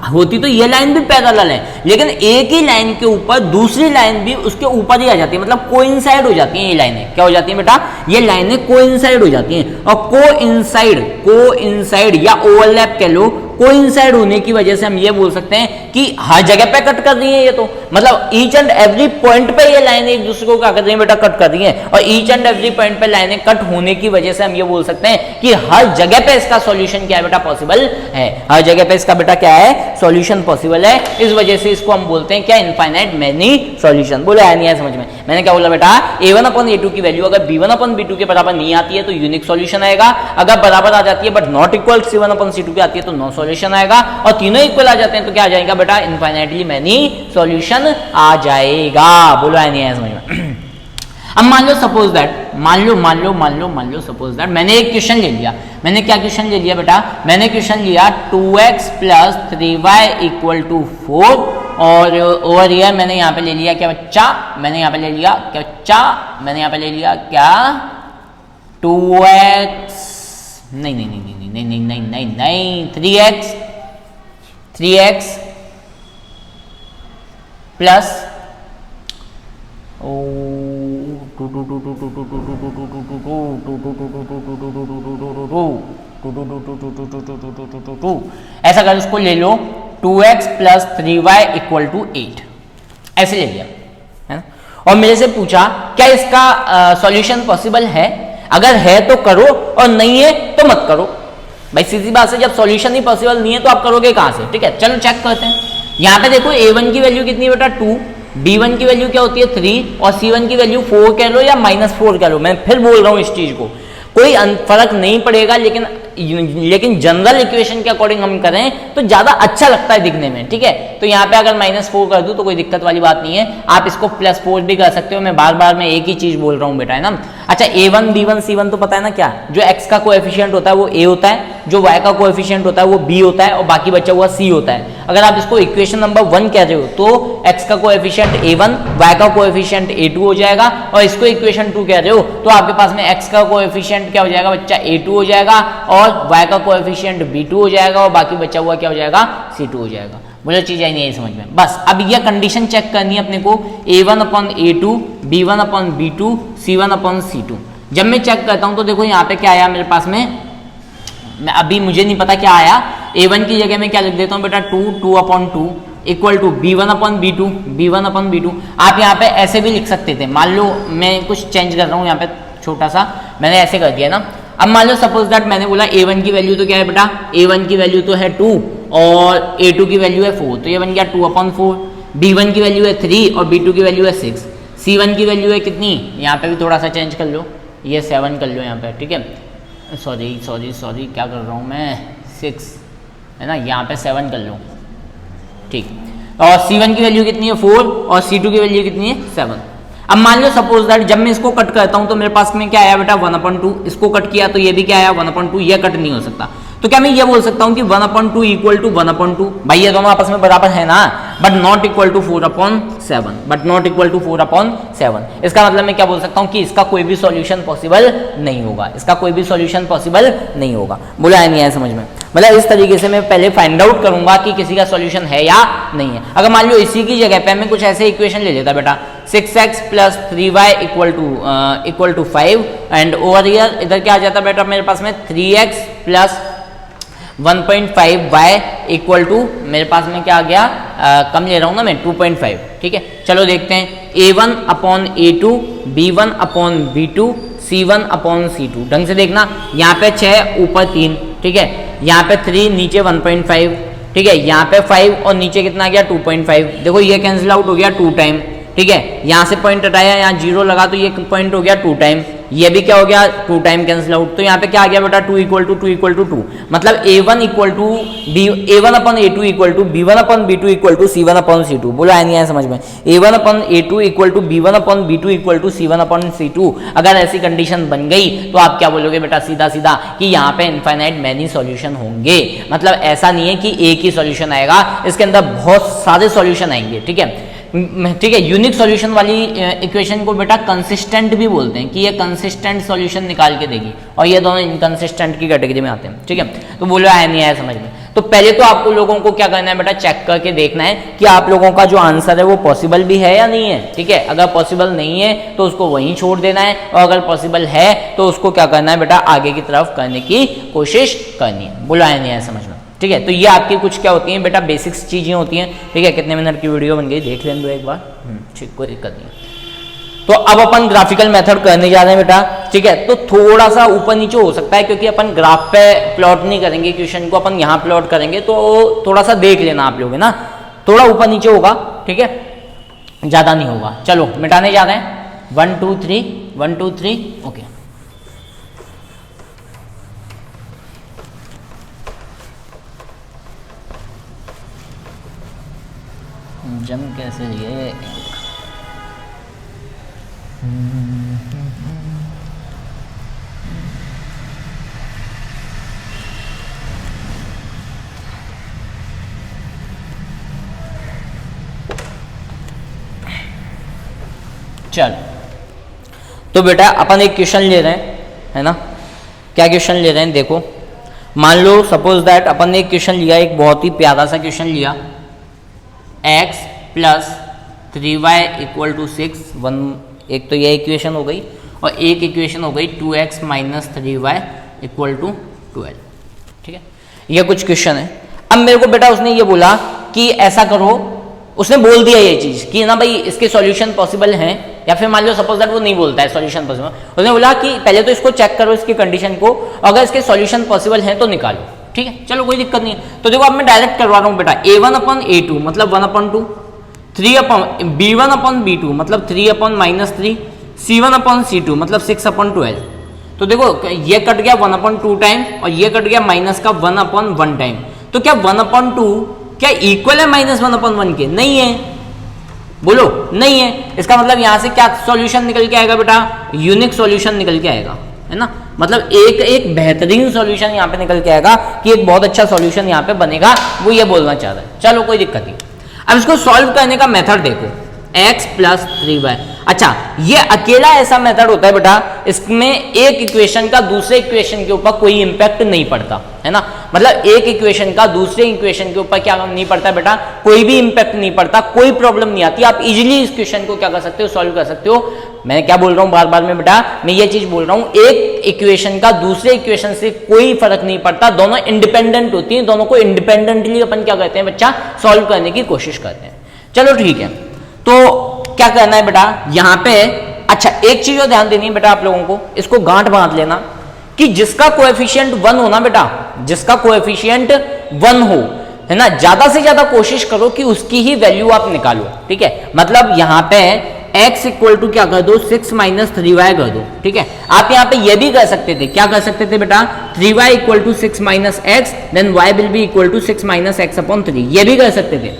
होती तो ये लाइन भी पैरेलल है लेकिन एक ही लाइन के ऊपर दूसरी लाइन भी उसके ऊपर ही आ जाती है, मतलब कोइंसाइड हो जाती है। ये लाइनें क्या हो जाती है बेटा, ये लाइनें कोइंसाइड हो जाती हैं। और कोइंसाइड या ओवरलैप कह लो, कोइंसाइड होने की वजह से हम ये बोल सकते हैं कि हर जगह पे कट कर रही है ये, तो मतलब ईच एंड एवरी पॉइंट पे ये लाइनें एक दूसरे को क्या कर रही है बेटा, कट कर रही है। और ईच एंड एवरी पॉइंट पे लाइनें कट होने की वजह से हम ये बोल सकते हैं कि हर जगह पे इसका सॉल्यूशन क्या है बेटा, पॉसिबल है। हर जगह पे इसका बेटा क्या है, सॉल्यूशन पॉसिबल है। इस वजह से इसको हम बोलते हैं क्या, इनफाइनाइट मैनी सॉल्यूशन। बोलो आया नहीं आया समझ में? मैंने क्या बोला बेटा, a1/a2 की वैल्यू अगर b1/b2 के बराबर नहीं आती है तो यूनिक सॉल्यूशन आएगा, अगर बराबर आ जाती है बट नॉट इक्वल c1/c2 की आती है तो नो सॉल्यूशन आएगा, और तीनों इक्वल आ जाते हैं तो क्या आ जाएगा बेटा, इनफाइनाइटली मैनी सॉल्यूशन आ जाएगा। बोलो आया नहीं आया समझ में? अब मान लो सपोज दैट, मान लो सपोज दैट मैंने एक क्वेश्चन ले लिया। मैंने क्या क्वेश्चन ले लिया बेटा, मैंने क्वेश्चन लिया 2x + 3y = 4, और ओवर हियर मैंने यहाँ पे ले लिया क्या बच्चा, मैंने यहाँ पे ले लिया क्या बच्चा, मैंने यहाँ पे ले लिया क्या 2x, नहीं 3x प्लस ऐसा कर उसको ले लो 2x + 3y = 8, ऐसे ले लिया है ना। और मेरे से पूछा क्या इसका सॉल्यूशन पॉसिबल है, अगर है तो करो और नहीं है तो मत करो। भाई सीधी बात है, जब सॉल्यूशन ही पॉसिबल नहीं है तो आप करोगे कहां से, ठीक है। चलो चेक करते हैं। यहाँ पे देखो a1 की वैल्यू कितनी है बेटा 2, b1 की वैल्यू क्या होती है 3, और c1 की वैल्यू 4 कह लो या -4 कह लो। मैं फिर बोल रहा हूँ इस चीज को, कोई फर्क नहीं पड़ेगा, लेकिन जनरल इक्वेशन के अकॉर्डिंग हम करें तो ज्यादा अच्छा लगता है दिखने में, ठीक है। तो यहाँ पे अगर -4 कर दूं तो कोई दिक्कत वाली बात नहीं है, आप इसको +4 भी कर सकते हो। मैं बार बार एक ही चीज बोल रहा हूँ बेटा, है ना। अच्छा a1 b1 c1 तो पता है ना, क्या जो x का कोएफिशिएंट होता है वो a होता है, जो y का कोएफिशिएंट होता है वो b होता है, और बाकी बचा हुआ c होता है। अगर आप इसको इक्वेशन नंबर 1 कह रहे हो तो x का कोएफिशिएंट a1, y का कोएफिशिएंट a2 हो जाएगा, और इसको इक्वेशन 2 कह रहे हो तो आपके पास में x का कोएफिशिएंट क्या हो जाएगा बच्चा a2 हो जाएगा, और y का कोएफिशिएंट b2 हो जाएगा, और बाकी बचा हुआ क्या हो जाएगा c2 हो जाएगा। मुझे चीज आई नहीं है समझ में। बस अब यह कंडीशन चेक करनी है अपने को, a1/a2, b1/b2, c1/c2। जब मैं चेक करता हूं तो देखो यहाँ पे क्या आया मेरे पास में, मैं अभी मुझे नहीं पता क्या आया। a1 की जगह में क्या लिख देता हूँ बेटा 2/2 = b1/b2। आप यहाँ पे ऐसे भी लिख सकते थे, मान लो मैं कुछ चेंज कर रहा हूँ यहाँ पे छोटा सा, मैंने ऐसे कर दिया ना। अब मान लो सपोज दैट मैंने बोला a1 की वैल्यू तो क्या है बेटा, a1 की वैल्यू तो है 2 और a2 की वैल्यू है 4, तो ये बन गया 2/4। b1 की वैल्यू है 3 और b2 की वैल्यू है 6। c1 की वैल्यू है कितनी, यहाँ पे भी थोड़ा सा चेंज कर लो, ये 7 कर लो यहाँ पे, ठीक है। सॉरी क्या कर रहा हूँ मैं, 6 है ना, यहाँ पे 7 कर लो, ठीक। और c1 की वैल्यू कितनी है 4 और c2 की वैल्यू कितनी है 7। अब मान लो सपोज दैट जब मैं इसको कट करता हूं तो मेरे पास में क्या आया बेटा 1/2, इसको कट किया तो ये भी क्या आया 1/2, ये कट नहीं हो सकता। तो क्या मैं ये बोल सकता हूं कि 1/2 = 1/2, भाई ये दोनों आपस में बराबर है ना, बट नॉट इक्वल टू 4/7। इसका मतलब मैं क्या बोल सकता हूं कि इसका कोई भी सॉल्यूशन पॉसिबल नहीं होगा, बोला है नहीं है समझ में। मतलब इस तरीके से मैं पहले फाइंड आउट करूंगा कि किसी का सॉल्यूशन है या नहीं है। अगर मान लो इसी की जगह पे मैं कुछ ऐसे इक्वेशन ले लेता बेटा 6x + 3y = 5, and over here इधर क्या आ जाता बेटा मेरे पास में 3x + 1.5y = मेरे पास में क्या आ गया, कम ले रहा हूं ना मैं 2.5, ठीक है। चलो देखते हैं a1/a2, b1/b2, c1/c2। ढंग से देखना, यहाँ पे 6 ऊपर 3, ठीक है, यहाँ पे 3 नीचे 1.5, ठीक है, यहाँ पे 5 और नीचे कितना आ गया 2.5। देखो ये कैंसिल आउट हो गया 2 टाइम, ठीक है। यहाँ से पॉइंट हटाया, यहाँ 0 लगा तो ये पॉइंट हो गया 2 टाइम, ये भी क्या हो गया 2 टाइम कैंसिल आउट। तो यहाँ पे क्या आ गया बेटा 2 = 2, मतलब a1/a2 = b1/b2 = c1/c2। बोला है नहीं है समझ में, a1/a2 = b1/b2 = c1/c2। अगर ऐसी कंडीशन बन गई तो आप क्या बोलोगे बेटा सीधा सीधा कि यहाँ पे इनफाइनाइट मैनी सॉल्यूशन होंगे। मतलब ऐसा नहीं है कि एक ही सॉल्यूशन आएगा, इसके अंदर बहुत सारे सॉल्यूशन आएंगे, ठीक है। यूनिक सॉल्यूशन वाली इक्वेशन को बेटा कंसिस्टेंट भी बोलते हैं कि ये कंसिस्टेंट सॉल्यूशन निकाल के देगी, और ये दोनों इनकंसिस्टेंट की कैटेगरी में आते हैं, ठीक है। तो बोलो आया नहीं आया समझ में। तो पहले तो आपको लोगों को क्या करना है बेटा, चेक करके देखना है कि आप लोगों का जो आंसर है वो पॉसिबल भी है या नहीं है, ठीक है। अगर पॉसिबल नहीं है तो उसको वहीं छोड़ देना है, और अगर पॉसिबल है तो उसको क्या करना है बेटा आगे की तरफ करने की कोशिश करनी है। बोलो आया नहीं आया समझ में। ठीक है। तो ये आपकी कुछ क्या होती हैं बेटा, बेसिक्स चीजें होती हैं, ठीक है। कितने मिनट की वीडियो बन गई देख लें दो एक बार, ठीक, कोई दिक्कत नहीं। तो अब अपन ग्राफिकल मेथड करने जा रहे हैं बेटा, ठीक है। तो थोड़ा सा ऊपर नीचे हो सकता है क्योंकि अपन ग्राफ पे प्लॉट नहीं करेंगे, क्वेश्चन को अपन यहाँ प्लॉट करेंगे, तो थोड़ा सा देख लेना आप लोग, है ना, थोड़ा ऊपर नीचे होगा, ठीक है, ज्यादा नहीं होगा। चलो मिटाने जा रहे हैं, 1 2 3 1 2 3, ओके। जम कैसे ये चल। तो बेटा अपन एक क्वेश्चन ले रहे हैं, है ना, क्या क्वेश्चन ले रहे हैं देखो। मान लो सपोज दैट अपन ने एक क्वेश्चन लिया, एक बहुत ही प्यारा सा क्वेश्चन लिया, x plus 3y equal to 6, one, एक तो ये इक्वेशन हो गई, और एक इक्वेशन हो गई 2x minus 3y equal to 12, ठीक है। ये कुछ क्वेश्चन है। अब मेरे को बेटा उसने ये बोला कि ऐसा करो, उसने बोल दिया ये चीज कि ना भाई इसके सॉल्यूशन पॉसिबल हैं, या फिर मान लो सपोज दैट वो नहीं बोलता है सॉल्यूशन पॉसिबल, उसने बोला कि पहले तो इसको चेक करो इसकी कंडीशन को, अगर इसके सॉल्यूशन पॉसिबल हैं तो निकालो, ठीक है। चलो कोई दिक्कत नहीं है। तो देखो अब मैं डायरेक्ट करवा रहा हूँ बेटा, a1 अपॉन a2 मतलब 1 upon 2, 3 upon b1 upon b2 मतलब 3 upon minus 3, c1 upon c2 मतलब 6 अपॉन 12। तो देखो ये कट गया 1 अपॉन 2 टाइम, और ये कट गया माइनस का 1 अपॉन 1 टाइम। तो क्या 1 अपॉन 2 क्या इक्वल है माइनस 1 अपॉन 1 के? नहीं है, बोलो नहीं है। इसका मतलब यहां से क्या सॉल्यूशन निकल के आएगा बेटा, यूनिक सॉल्यूशन निकल के आएगा, है ना, मतलब एक बेहतरीन सॉल्यूशन यहाँ पे निकल के आएगा कि एक बहुत अच्छा सॉल्यूशन यहाँ पे बनेगा, वो ये बोलना चाह रहा है। चलो कोई दिक्कत नहीं। अब इसको सॉल्व करने का मेथड देखो, x प्लस 3y। अच्छा ये अकेला ऐसा मेथड होता है बेटा, इसमें एक इक्वेशन का दूसरे इक्वेशन के ऊपर कोई इंपैक्ट नहीं पड़ता, है ना, मतलब एक इक्वेशन का दूसरे इक्वेशन के ऊपर क्या नहीं पड़ता बेटा, कोई भी इंपैक्ट नहीं पड़ता, कोई प्रॉब्लम नहीं आती। आप इजीली इस क्वेश्चन को क्या कर सकते हो, सॉल्व कर सकते हो। मैं क्या बोल रहा हूँ बार बार में बेटा, मैं ये चीज बोल रहा हूँ, एक इक्वेशन का दूसरे इक्वेशन से कोई फर्क नहीं पड़ता, दोनों इंडिपेंडेंट होती हैं, दोनों को इंडिपेंडेंटली अपन क्या करते हैं बच्चा, सॉल्व करने की कोशिश करते हैं। चलो ठीक है, तो क्या करना है बेटा यहां पे। अच्छा एक चीज और ध्यान देनी है बेटा आप लोगों को, इसको गांठ बांध लेना कि जिसका कोएफिशिएंट 1 हो ना बेटा, जिसका कोएफिशिएंट 1 हो, है ना, ज्यादा से ज्यादा कोशिश करो कि उसकी ही वैल्यू आप निकालो, ठीक है। मतलब यहां पे x इक्वल टू क्या कर दो, 6 माइनस 3y कर दो, ठीक है। आप यहाँ पे ये भी कर सकते थे, क्या कर सकते थे बेटा, 3y equal to 6 minus x, then y will be equal to 6 minus x upon 3, ये भी कर सकते थे,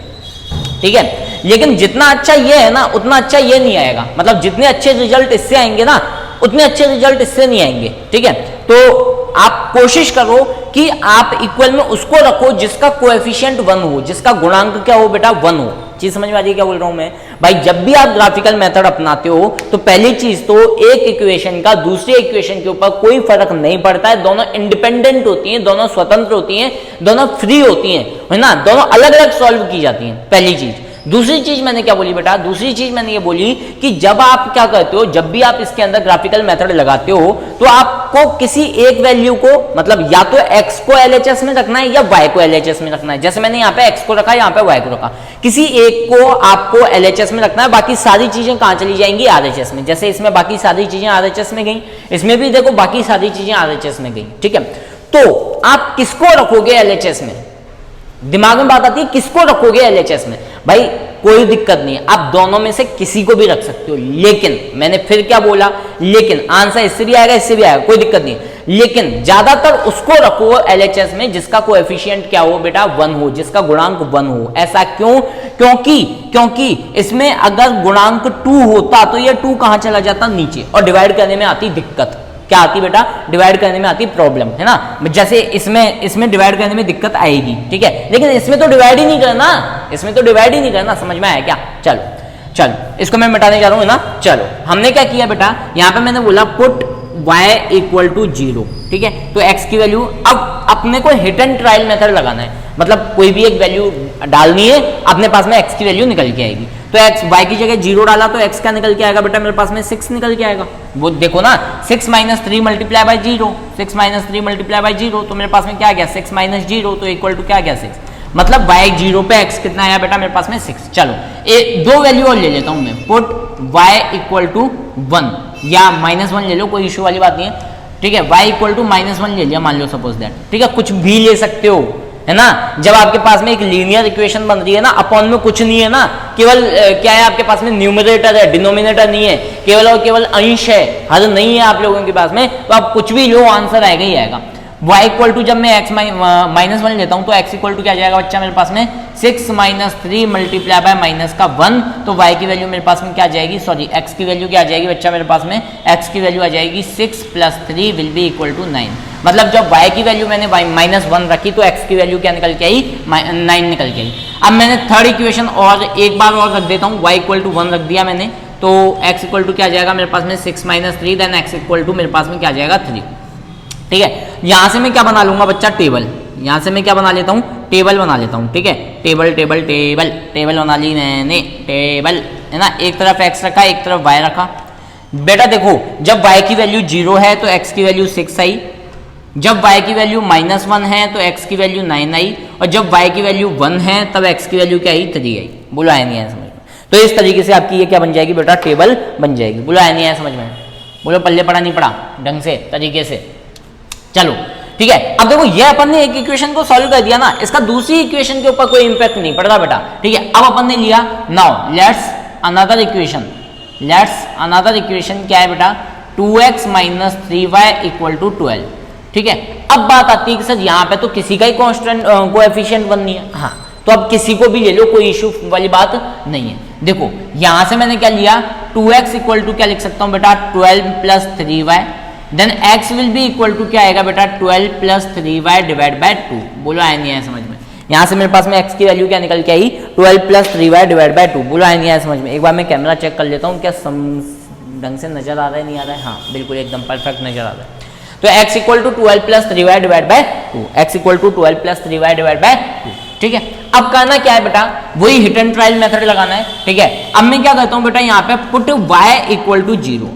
ठीक है। लेकिन जितना अच्छा ये है ना उतना अच्छा ये नहीं आएगा, मतलब जितने अच्छे रिजल्ट इससे आएंगे ना उतने अच्छे रिजल्ट इससे नहीं आएंगे, ठीक है। तो आप कोशिश करो कि आप इक्वल में उसको रखो जिसका कोएफिशिएंट 1 हो, जिसका गुणांक क्या हो बेटा, 1 हो। चीज समझ में आ रही है क्या बोल रहा हूं मैं भाई? जब भी आप ग्राफिकल मेथड अपनाते हो तो पहली चीज तो एक इक्वेशन का दूसरे इक्वेशन के ऊपर कोई फर्क नहीं पड़ता है, दोनों इंडिपेंडेंट होती हैं, दोनों स्वतंत्र होती हैं, दोनों फ्री होती हैं, है ना, दोनों अलग अलग सॉल्व की जाती हैं, पहली चीज। दूसरी चीज मैंने क्या बोली बेटा, दूसरी चीज मैंने ये बोली कि जब आप क्या करते हो, जब भी आप इसके अंदर ग्राफिकल मेथड लगाते हो तो आपको किसी एक वैल्यू को, मतलब या तो x को LHS में रखना है या y को LHS में रखना है। जैसे मैंने यहाँ पे x को रखा, यहाँ पे y को रखा, किसी एक को आपको LHS में रखना है, बाकी सारी चीजें कहाँ चली जाएंगी, RHS में। जैसे इसमें बाकी सारी चीजें RHS में गई, इसमें भी देखो बाकी सारी चीजें RHS में गई, ठीक है। तो आप किसको रखोगे LHS में, दिमाग में बात आती है किसको रखोगे LHS में। भाई कोई दिक्कत नहीं है, आप दोनों में से किसी को भी रख सकते हो, लेकिन मैंने फिर क्या बोला, लेकिन आंसर इससे भी आएगा इससे भी आएगा, कोई दिक्कत नहीं, लेकिन ज्यादातर उसको रखो LHS में जिसका कोएफिशिएंट क्या हो बेटा, 1 हो, जिसका गुणांक 1 हो। ऐसा क्यों? क्योंकि इसमें अगर गुणांक 2 होता तो ये 2 कहां चला जाता, नीचे, और डिवाइड करने में आती दिक्कत। क्या आती बेटा, डिवाइड करने में आती प्रॉब्लम, है ना। जैसे इसमें डिवाइड करने में दिक्कत आएगी, ठीक है, लेकिन इसमें तो डिवाइड ही नहीं करना, इसमें तो डिवाइड ही नहीं करना, समझ में आया क्या? चलो इसको मैं मिटाने जा रहा हूं ना। चलो हमने क्या किया बेटा, यहां पे मैंने बोला पुट y इक्वल टू 0, ठीक है। तो x की वैल्यू, अब अपने को हिट एंड ट्रायल मेथड लगाना है, मतलब कोई भी एक वैल्यू डालनी है, अपने पास में x की वैल्यू निकल के आएगी। तो x y की जगह 0 डाला तो x क्या निकल के आएगा बेटा मेरे पास में 6 निकल के आएगा। वो देखो ना 6 minus 3 multiply bye 0, 6 minus 3 multiply bye 0, तो मेरे पास में क्या आ गया 6 माइनस 0 तो इक्वल टू क्या आ गया 6। मतलब y 0 पे x कितना आया बेटा मेरे पास में 6। चलो दो वैल्यू और ले लेता हूं मैं, पुट y इक्वल टू 1 या -1 ले लो, कोई इशू वाली बात नहीं है, ठीक है। y इक्वल टू -1 ले लिया मान लो सपोज दैट, ठीक है, कुछ भी ले सकते हो, है ना। जब आपके पास में एक लीनियर इक्वेशन बन रही है ना, अपॉन में कुछ नहीं है ना, केवल क्या है आपके पास में न्यूमरेटर है, डिनोमिनेटर नहीं है, केवल और केवल अंश है, हर नहीं है आप लोगों के पास में, तो आप कुछ भी लो आंसर आएगा ही आएगा। y इक्वल टू जब मैं x -1 लेता हूं तो x इक्वल टू क्या जाएगा बच्चा मेरे पास में 6 माइनस 3 मल्टीप्लाई बाय माइनस का 1, तो y की वैल्यू मेरे पास में क्या आ जाएगी, सॉरी x की वैल्यू क्या आ जाएगी बच्चा मेरे पास में, x की वैल्यू आ जाएगी 6 plus 3 will be equal to 9। मतलब जब y की वैल्यू मैंने -1 रखी तो x की वैल्यू क्या निकल के आई 9 निकल के आई। अब मैंने थर्ड इक्वेशन और एक बार और रख देता हूँ, y इक्वल टू 1 रख दिया मैंने, तो x इक्वल टू क्या आ जाएगा मेरे पास में 6 minus 3, then x equal to मेरे पास में क्या आ जाएगा 3, ठीक है। यहां से मैं क्या बना लूंगा बच्चा टेबल, यहां से मैं क्या बना लेता हूं टेबल बना लेता हूं, ठीक है। टेबल टेबल टेबल टेबल बना ली मैंने, टेबल है ना, एक तरफ x रखा एक तरफ y रखा। बेटा देखो जब y की वैल्यू 0 है तो x की वैल्यू 6 आई, जब y की वैल्यू -1 है तो x की वैल्यू 9 आई, और जब y की वैल्यू 1 है तब x की वैल्यू क्या आई 3 आई। बोलो आया नहीं आया समझ में? तो इस तरीके से आपकी ये क्या बन जाएगी बेटा टेबल बन जाएगी। बोलो आया नहीं आया समझ में? बोलो पल्ले पड़ा नहीं पड़ा ढंग से तरीके से। चलो ठीक है, अब देखो ये अपन ने एक इक्वेशन को सॉल्व कर दिया ना, इसका दूसरी इक्वेशन के ऊपर कोई इंपैक्ट नहीं पड़ता बेटा, ठीक है। अब अपन ने लिया, नाउ लेट्स अनदर इक्वेशन, क्या है बेटा 2x minus 3y equal to 12, ठीक है। अब बात आती है कि सर यहाँ पे तो किसी का ही कांस्टेंट कोएफिशिएंट बननी है, हाँ तो अब किसी को भी ले लो, कोई इशू वाली बात नहीं है। देखो यहां से मैंने क्या लिया 2x इक्वल टू क्या लिख सकता हूं बेटा 12 plus 3y, then x will be equal to क्या आएगा बेटा 12 प्लस 3y डिवाइड बाय 2। बोलो आया नहीं आया समझ में? यहां से मेरे पास में x की वैल्यू क्या निकल के आई 12 प्लस 3y डिवाइड बाय 2। बोलो आया नहीं आया समझ में? एक बार मैं कैमरा चेक कर लेता हूं क्या ढंग से नजर आ रहा है नहीं आ रहा है? हाँ बिल्कुल एकदम परफेक्ट नजर आ रहा है। तो x equal to 12 plus 3y divide by 2, x equal to 12 plus 3y divide by 2, ठीक है। अब करना क्या है बेटा, वही हिट एंड ट्रायल मेथड लगाना है, ठीक है। अब मैं क्या करता हूं बेटा यहाँ पे पुट y इक्वल टू 0,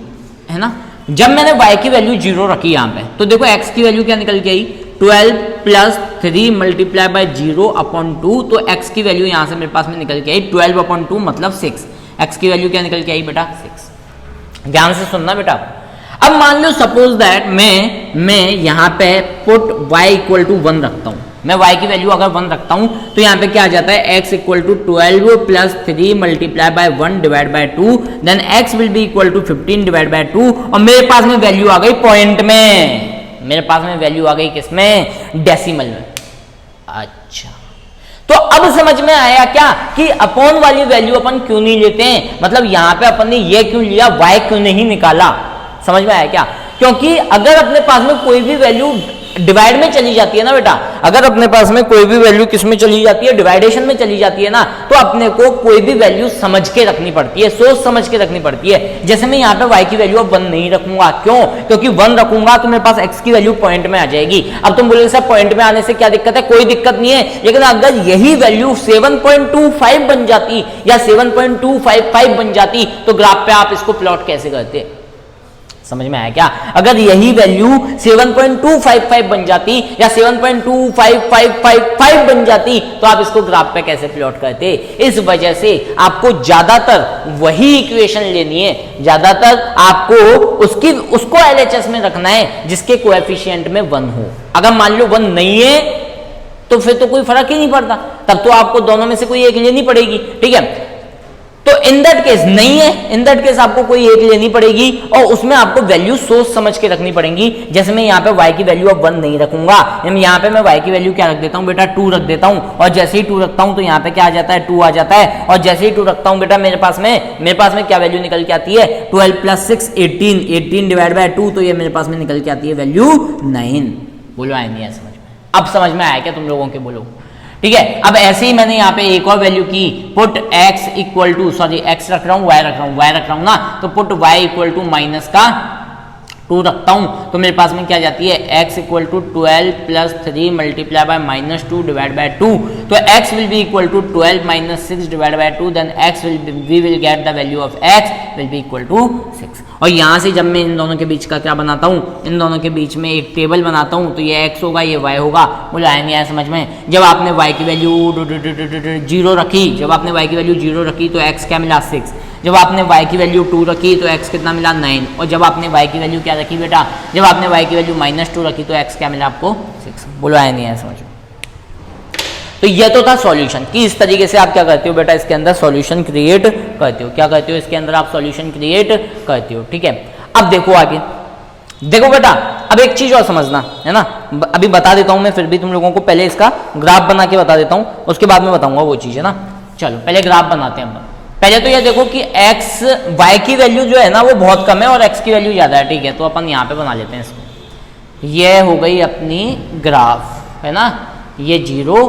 है ना। जब मैंने y की वैल्यू 0 रखी यहाँ पे, तो देखो x की वैल्यू क्या निकल के आई 12 प्लस 3 मल्टीप्लाई बाय 0 अपॉन 2, तो x की वैल्यू यहाँ से मेरे पास में निकल के आई 12 अपॉन 2 मतलब 6। x की वैल्यू क्या निकल के आई बेटा 6। ध्यान से सुनना बेटा। अब मान लो सपोज दैट मैं यहाँ पे पुट y इक्वल टू 1 रखता हूँ, मैं y की वैल्यू अगर 1 रखता हूँ तो यहाँ पे क्या आ जाता है x equal to 12 plus 3 multiply by 1 divide by 2, then x will be equal to 15 divide by 2, और मेरे पास में वैल्यू आ गई पॉइंट में, मेरे पास में वैल्यू आ गई किसमें डेसिमल में। अच्छा तो अब समझ में आया क्या कि अपॉन वाली वैल्यू अपन क्यों नहीं लेते हैं, मतलब यहाँ पे अपन ने ये क्यों लिया, y क्यों नहीं निकाला, समझ में आया क्या? क्योंकि अगर अपने पास में कोई भी वैल्यू डिवाइड में चली जाती है ना बेटा, अगर अपने पास में कोई भी वैल्यू किस में चली जाती है डिवाइडेशन में चली जाती है ना, तो अपने को कोई भी वैल्यू समझ के रखनी पड़ती है, सोच समझ के रखनी पड़ती है। जैसे मैं यहाँ पे y की वैल्यू अब 1 नहीं रखूंगा, क्यों? क्योंकि 1 रखूंगा तो मेरे पास x की वैल्यू पॉइंट में आ जाएगी। अब तुम बोलोगे सर पॉइंट में आने से क्या दिक्कत है? कोई दिक्कत नहीं है, लेकिन अगर यही वैल्यू 7.25 बन जाती या 7.255 बन जाती तो ग्राफ पे आप इसको प्लॉट कैसे करते? समझ में आया क्या? अगर यही वैल्यू 7.255 बन जाती या 7.25555 बन जाती तो आप इसको ग्राफ पे कैसे प्लॉट करते? इस वजह से आपको ज्यादातर वही इक्वेशन लेनी है, ज्यादातर आपको उसको LHS में रखना है जिसके कोएफिशिएंट में 1 हो। अगर मान लो 1 नहीं है तो फिर तो कोई फर्क ही नहीं पड़ता, तब तो आपको दोनों में से कोई एक लेनी पड़ेगी, ठीक है। तो इन दैट केस नहीं है, इन दैट केस आपको कोई एक लेनी पड़ेगी और उसमें आपको वैल्यू सोच समझ के रखनी पड़ेगी। जैसे मैं यहाँ पे y की वैल्यू अब 1 नहीं रखूंगा, यहाँ पे मैं y की वैल्यू क्या रख देता हूँ बेटा 2 रख देता हूँ, और जैसे ही 2 रखता हूँ तो यहाँ पे क्या आ जाता है 2 आ जाता है, और जैसे ही 2 रखता हूँ बेटा मेरे पास में क्या वैल्यू निकल के आती है 12 प्लस 6 18 डिवाइड बाय 2, तो ये मेरे पास में निकल के आती है वैल्यू 9। बोलो आया नहीं है समझ में? अब समझ में आया क्या तुम लोगों के? बोलो ठीक है। अब ऐसे ही मैंने यहाँ पे एक और वैल्यू की, put x equal to, sorry x रख रहा हूँ y रख रहा हूँ ना, तो put y equal to minus का 2 रखता हूँ तो मेरे पास में क्या जाती है x equal to 12 plus 3 multiply by -2 divide by 2, तो x will be equal to 12 minus 6 divide by 2, then we will get the value of x will be equal to 6। और यहाँ से जब मैं इन दोनों के बीच का क्या बनाता हूँ, इन दोनों के बीच में एक टेबल बनाता हूँ, तो ये x होगा ये y होगा। बोला आया नहीं आया समझ में? जब आपने y की वैल्यू 0 रखी, जब आपने y की वैल्यू 0 रखी तो x क्या मिला 6, जब आपने y की वैल्यू 2 रखी तो x कितना मिला 9, और जब आपने y की वैल्यू क्या रखी बेटा, जब आपने y की वैल्यू -2 रखी तो x क्या मिला आपको 6। बोलो आया नहीं आया समझ में? तो यह तो था सॉल्यूशन कि इस तरीके से आप क्या करते हो बेटा, इसके अंदर सॉल्यूशन क्रिएट करते हो। क्या करते हो, इसके अंदर आप सॉल्यूशन क्रिएट करते हो। ठीक है, अब देखो आगे, देखो बेटा अब एक चीज और समझना है ना, अभी बता देता हूं मैं, फिर भी तुम लोगों को पहले इसका ग्राफ बना के बता देता हूं, उसके बाद में बताऊंगा वो चीज है ना। चलो पहले ग्राफ बनाते हैं हम। पहले तो ये देखो कि x y की वैल्यू जो है ना वो बहुत कम है और x की वैल्यू ज्यादा है। ठीक है, तो अपन यहाँ पे बना लेते हैं इसको। ये हो गई अपनी ग्राफ है ना, ये 0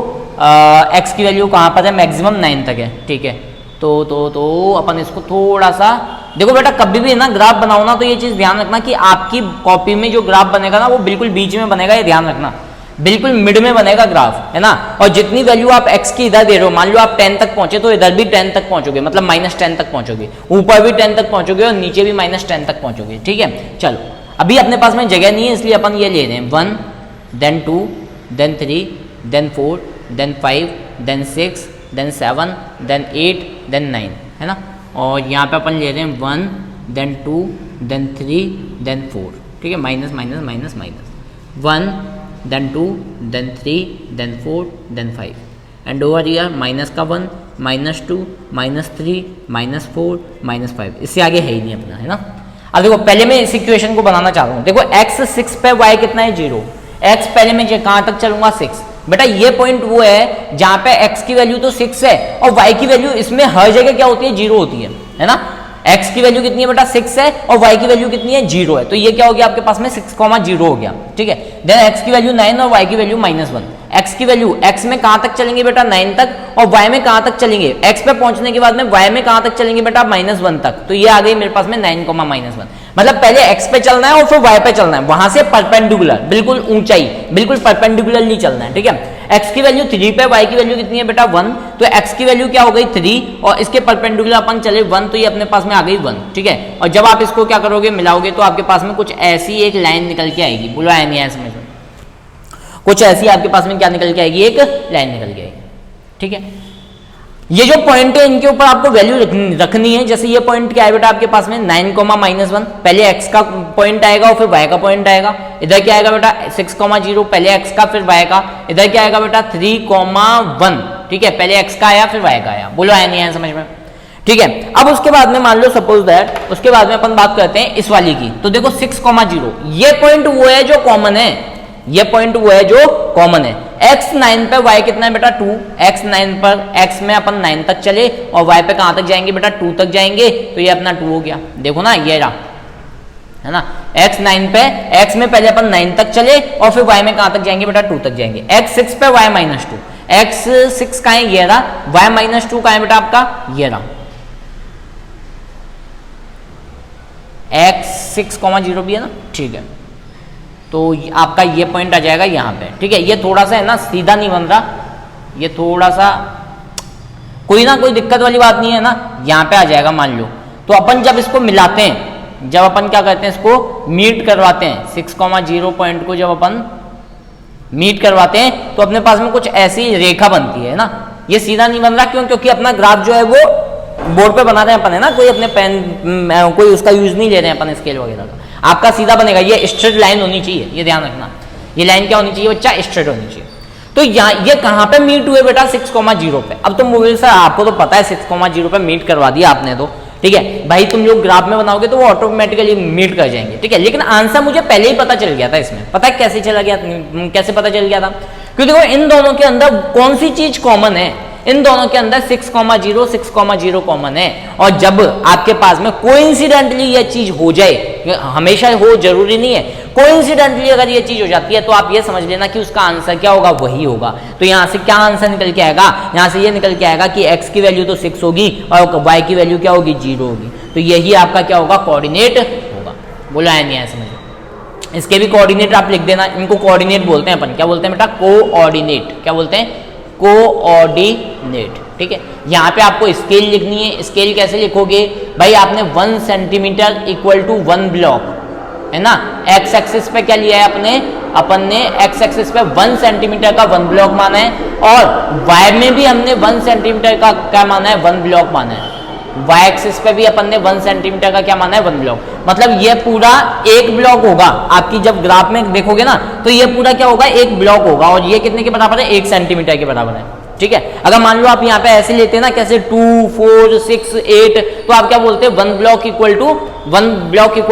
x की वैल्यू कहाँ पर है, मैक्सिमम 9 तक है। ठीक है, तो अपन इसको थोड़ा सा देखो बेटा, कभी भी ना ग्राफ बनाओ ना तो ये चीज ध्यान रखना कि आपकी कॉपी में जो ग्राफ बनेगा ना वो बिल्कुल बीच में बनेगा, ये ध्यान रखना, बिल्कुल मिड में बनेगा ग्राफ है ना। और जितनी वैल्यू आप x की इधर दे रहे हो, मान लो आप 10 तक पहुंचे तो इधर भी 10 तक पहुंचोगे, मतलब -10 तक पहुंचोगे, ऊपर भी 10 तक पहुंचोगे और नीचे भी -10 तक पहुंचोगे। ठीक है, चलो अभी अपने पास में जगह नहीं है इसलिए अपन ये ले रहे हैं 1 then 2 then 3 then 4 then 5 then 6 then 7 then 8 then 9 है ना। और यहाँ पे अपन ले रहे हैं 1 देन 2 देन 3 देन 4। ठीक है, minus minus minus minus 1 then 2 then 3 then 4 then 5 and over here minus का 1 -2 -3 -4 -5, इससे आगे है ही नहीं अपना है ना। अब देखो पहले मैं इस इक्वेशन को बनाना चाह रहा हूँ। देखो x 6 पे y कितना है 0, x पहले मैं कहाँ तक चलूंगा 6। बेटा ये पॉइंट वो है जहां पे x की वैल्यू तो 6 है और y की वैल्यू इसमें हर जगह क्या होती है 0 होती है ना। x की वैल्यू कितनी है बेटा 6 है और y की वैल्यू कितनी है 0 है, तो ये क्या हो गया आपके पास में 6,0 हो गया। ठीक है, देन x की वैल्यू 9 और y की वैल्यू -1। x की वैल्यू x में कहां तक चलेंगे बेटा 9 तक और y में कहां तक चलेंगे, x पे पहुंचने के बाद में y में कहां तक चलेंगे बेटा -1 तक, तो ये आ गई मेरे पास में 9,-1। मतलब पहले x पे चलना है और फिर y पे चलना है, वहां से परपेंडिकुलर बिल्कुल ऊंचाई बिल्कुल परपेंडिकुलरली चलना है। ठीक है, x की वैल्यू 3 पे y की वैल्यू कितनी है बेटा 1, तो x की वैल्यू क्या हो गई 3 और इसके परपेंडिकुलर अपन चले 1, तो ये अपने पास में आ गई 1। ठीक है, और जब आप इसको क्या करोगे मिलाओगे तो आपके पास में कुछ ऐसी एक लाइन निकल के आएगी। बोलो आया नहीं आया समझ में? कुछ ऐसी आपके पास में क्या निकल के आएगी, एक लाइन निकल के आएगी। ठीक है, ये जो पॉइंट है इनके ऊपर आपको वैल्यू रखनी है। जैसे ये पॉइंट क्या है बेटा आपके पास में 9,-1, पहले x का पॉइंट आएगा और फिर y का पॉइंट आएगा। इधर क्या आएगा बेटा 6,0, पहले x का फिर y का। इधर क्या आएगा बेटा 3,1। ठीक है, पहले x का आया फिर y का आया। बोलो आया नहीं आया समझ में? ठीक है, अब उसके बाद में मान लो सपोज दैट उसके बाद में अपन बात करते हैं इस वाली की। तो देखो 6,0 ये पॉइंट वो है जो कॉमन है, ये पॉइंट वो है जो कॉमन है। x 9 पे y कितना है बेटा 2, x 9 पर x में अपन 9 तक चले और y पे कहां तक जाएंगे बेटा 2 तक जाएंगे, तो ये अपना 2 हो गया। देखो ना ये रहा है ना, x 9 पे x में पहले अपन 9 तक चले और फिर y में कहां तक जाएंगे बेटा 2 तक जाएंगे। x 6 पे y -2, x 6 का है ये रहा, y -2 का है बेटा आपका ये रहा। x 6,0 भी है ना। ठीक है, तो आपका ये पॉइंट आ जाएगा यहाँ पे। ठीक है, ये थोड़ा सा है ना सीधा नहीं बन रहा, ये थोड़ा सा कोई ना कोई दिक्कत वाली बात नहीं है ना, यहाँ पे आ जाएगा मान लो। तो अपन जब इसको मिलाते हैं, जब अपन क्या करते हैं इसको मीट करवाते हैं 6,0 पॉइंट को, जब अपन मीट करवाते हैं तो अपने पास में कुछ ऐसी रेखा बनती है ना। ये सीधा नहीं बन रहा क्यों, क्योंकि अपना ग्राफ जो है वो बोर्ड पे बना रहे हैं अपन है ना, कोई अपने पेन कोई उसका यूज नहीं ले रहे हैं अपन स्केल वगैरह का। आपका सीधा बनेगा, ये स्ट्रेट लाइन होनी चाहिए, ये ध्यान रखना। ये लाइन क्या होनी चाहिए बच्चा, स्ट्रेट होनी चाहिए। तो यहाँ ये कहाँ पे मीट हुए बेटा 6,0 पे। अब तुम बोलोगे सर आपको तो पता है 6,0 पे मीट करवा दिया आपने तो, ठीक है भाई, तुम लोग ग्राफ में बनाओगे तो वो ऑटोमेटिकली मीट कर जाएंगे। ठीक है, लेकिन आंसर मुझे पहले ही पता चल गया था इसमें। पता है कैसे चला गया, कैसे पता चल गया था? क्योंकि देखो इन दोनों के अंदर कौन सी चीज कॉमन है, इन दोनों के अंदर 6,0 6,0 कॉमन है। और जब आपके पास में कोइंसिडेंटली ये चीज हो जाए, हमेशा हो जरूरी नहीं है, कोइंसिडेंटली अगर ये चीज हो जाती है तो आप ये समझ लेना कि उसका आंसर क्या होगा, वही होगा। तो यहाँ से क्या आंसर निकल के आएगा, यहाँ से ये निकल के आएगा कि x की वैल्यू तो 6 होगी और y की वैल्यू क्या होगी 0 होगी। तो यही आपका क्या होगा, कोऑर्डिनेट होगा। बोला है नहीं है समझ। इसके भी कोऑर्डिनेट आप लिख देना, इनको कोऑर्डिनेट बोलते हैं अपन, क्या बोलते हैं बेटा, कोऑर्डिनेट, क्या बोलते हैं, कोऑर्डिनेट, ठीक है। यहाँ पे आपको स्केल लिखनी है, स्केल कैसे लिखोगे भाई, आपने 1 सेंटीमीटर इक्वल टू 1 ब्लॉक, है ना। एक्स एक्सिस पे क्या लिया है अपन ने एक्स एक्सिस पे 1 सेंटीमीटर का 1 ब्लॉक माना है, और वाई में भी हमने 1 सेंटीमीटर का क्या माना है, 1 ब्लॉक माना है। वाई एक्सिस पे भी अपन ने 1 सेंटीमीटर का क्या माना है, 1 ब्लॉक। मतलब ये पूरा एक ब्लॉक होगा, आपकी जब ग्राफ में देखोगे ना तो ये पूरा क्या होगा, एक ब्लॉक होगा, और ये कितने के बराबर है, 1 सेंटीमीटर के बराबर है, ठीक है। अगर मान लो आप यहाँ पे ऐसे लेते हैं ना, कैसे 2 4 6 8, तो आप क्या बोलते हैं, 1 block equal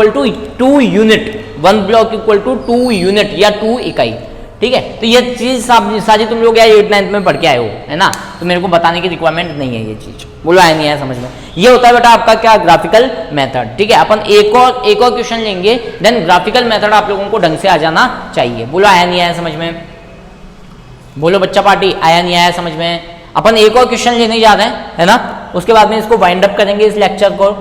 to 2 unit, 1 block equal to 2 unit या 2 इकाई, ठीक है। तो ये चीज सारी तुम लोग 8 9 में पढ़ के आए हो, है ना, तो मेरे को बताने की रिक्वायरमेंट नहीं है, ये चीज बोलो आया नहीं आया समझ में। ये होता है बेटा आपका क्या, ग्राफिकल मेथड, ठीक है। अपन एक और क्वेश्चन लेंगे, देन ग्राफिकल मेथड आप लोगों को ढंग से आ जाना चाहिए। बोलो आया नहीं आया समझ में, बोलो बच्चा पार्टी, आया नहीं आया समझ में। अपन एक और क्वेश्चन लेने जा रहे हैं, है ना, उसके बाद में इसको वाइंड अप करेंगे इस लेक्चर को,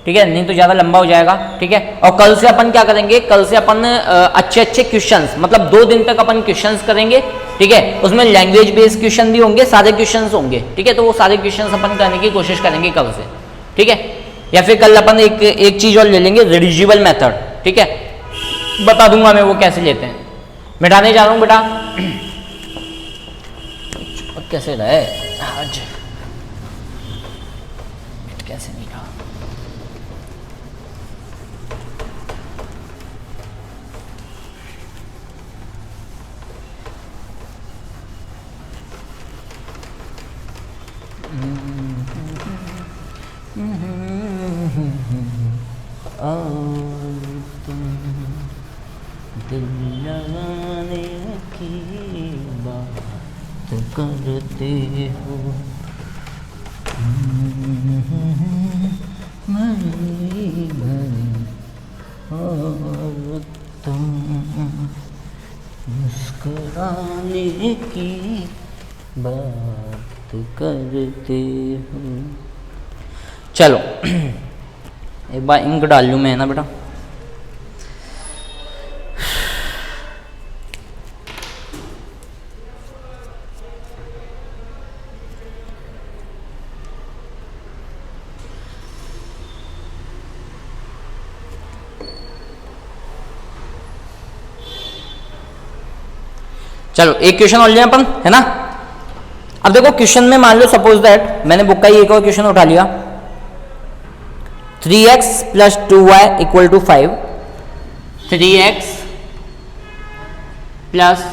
ठीक है, नहीं तो ज्यादा लंबा हो जाएगा, ठीक है। और कल से अपन क्या करेंगे, कल से अपन अच्छे क्वेश्चंस, मतलब 2 दिन तक अपन क्वेश्चंस करेंगे, ठीक है। उसमें लैंग्वेज बेस्ड क्वेश्चन भी होंगे, सारे क्वेश्चंस होंगे, ठीक है। तो वो सारे क्वेश्चंस अपन करने की कोशिश करेंगे कल से, ठीक है। या फिर कल अपन एक चीज और ले लेंगे, रिड्यूसिबल मेथड, ठीक है, बता दूंगा मैं वो कैसे लेते हैं। मिटाने जा रहा हूँ बेटा, कैसे रहे आज, कैसे नहीं रहा, दिल लगाने की बात करते हो, और तुम मुस्कुराने की बात करते हो। चलो एक बार इंक डाल लूँ मैं, है ना बेटा। चलो एक क्वेश्चन और लिया अपन, है ना। अब देखो क्वेश्चन में मान लो सपोज दैट मैंने बुक का ही एक और क्वेश्चन उठा लिया, 3x + 2y = 5, 3x +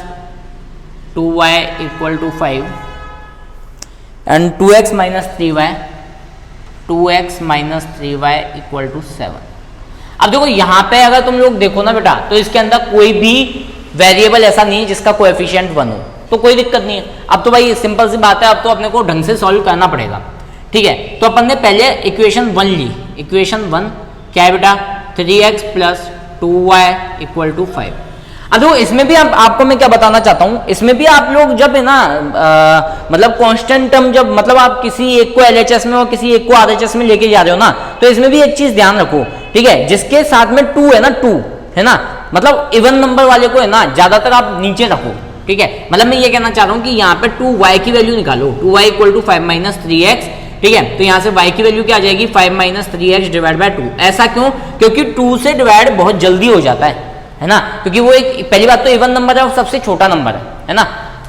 2y = 5 and 2x - 3y = 7। अब देखो यहां पे अगर तुम लोग देखो ना बेटा, तो इसके अंदर कोई भी वेरिएबल ऐसा नहीं है जिसका कोएफिशिएंट 1 हो, तो कोई दिक्कत नहीं है। अब तो भाई सिंपल सी बात है, अब तो अपने को ढंग से सॉल्व करना पड़ेगा, ठीक है। तो अपन ने पहले इक्वेशन 1 ली, इक्वेशन 1 क्या है बेटा, 3x + 2y = 5। अब देखो इसमें भी आपको मैं क्या बताना चाहता हूं, इसमें भी आप लोग जब है ना मतलब कांस्टेंट टर्म, जब मतलब आप किसी एक को LHS में और किसी एक को RHS में लेके जा रहे हो ना, तो इसमें भी एक चीज ध्यान रखो, ठीक है, जिसके साथ में 2 है ना, 2 है ना, मतलब इवन नंबर वाले को है ना ज्यादातर आप नीचे रखो, ठीक है। मतलब मैं ये कहना चाह रहा हूं कि यहाँ पे 2y की वैल्यू निकालो, 2y = 5 - 3x, ठीक है। तो यहाँ से y की वैल्यू क्या आ जाएगी, 5 - 3x / 2। ऐसा क्यों, क्योंकि 2 से डिवाइड बहुत जल्दी हो जाता है ना, क्योंकि वो एक पहली बात तो इवन नंबर है और सबसे छोटा नंबर है ना,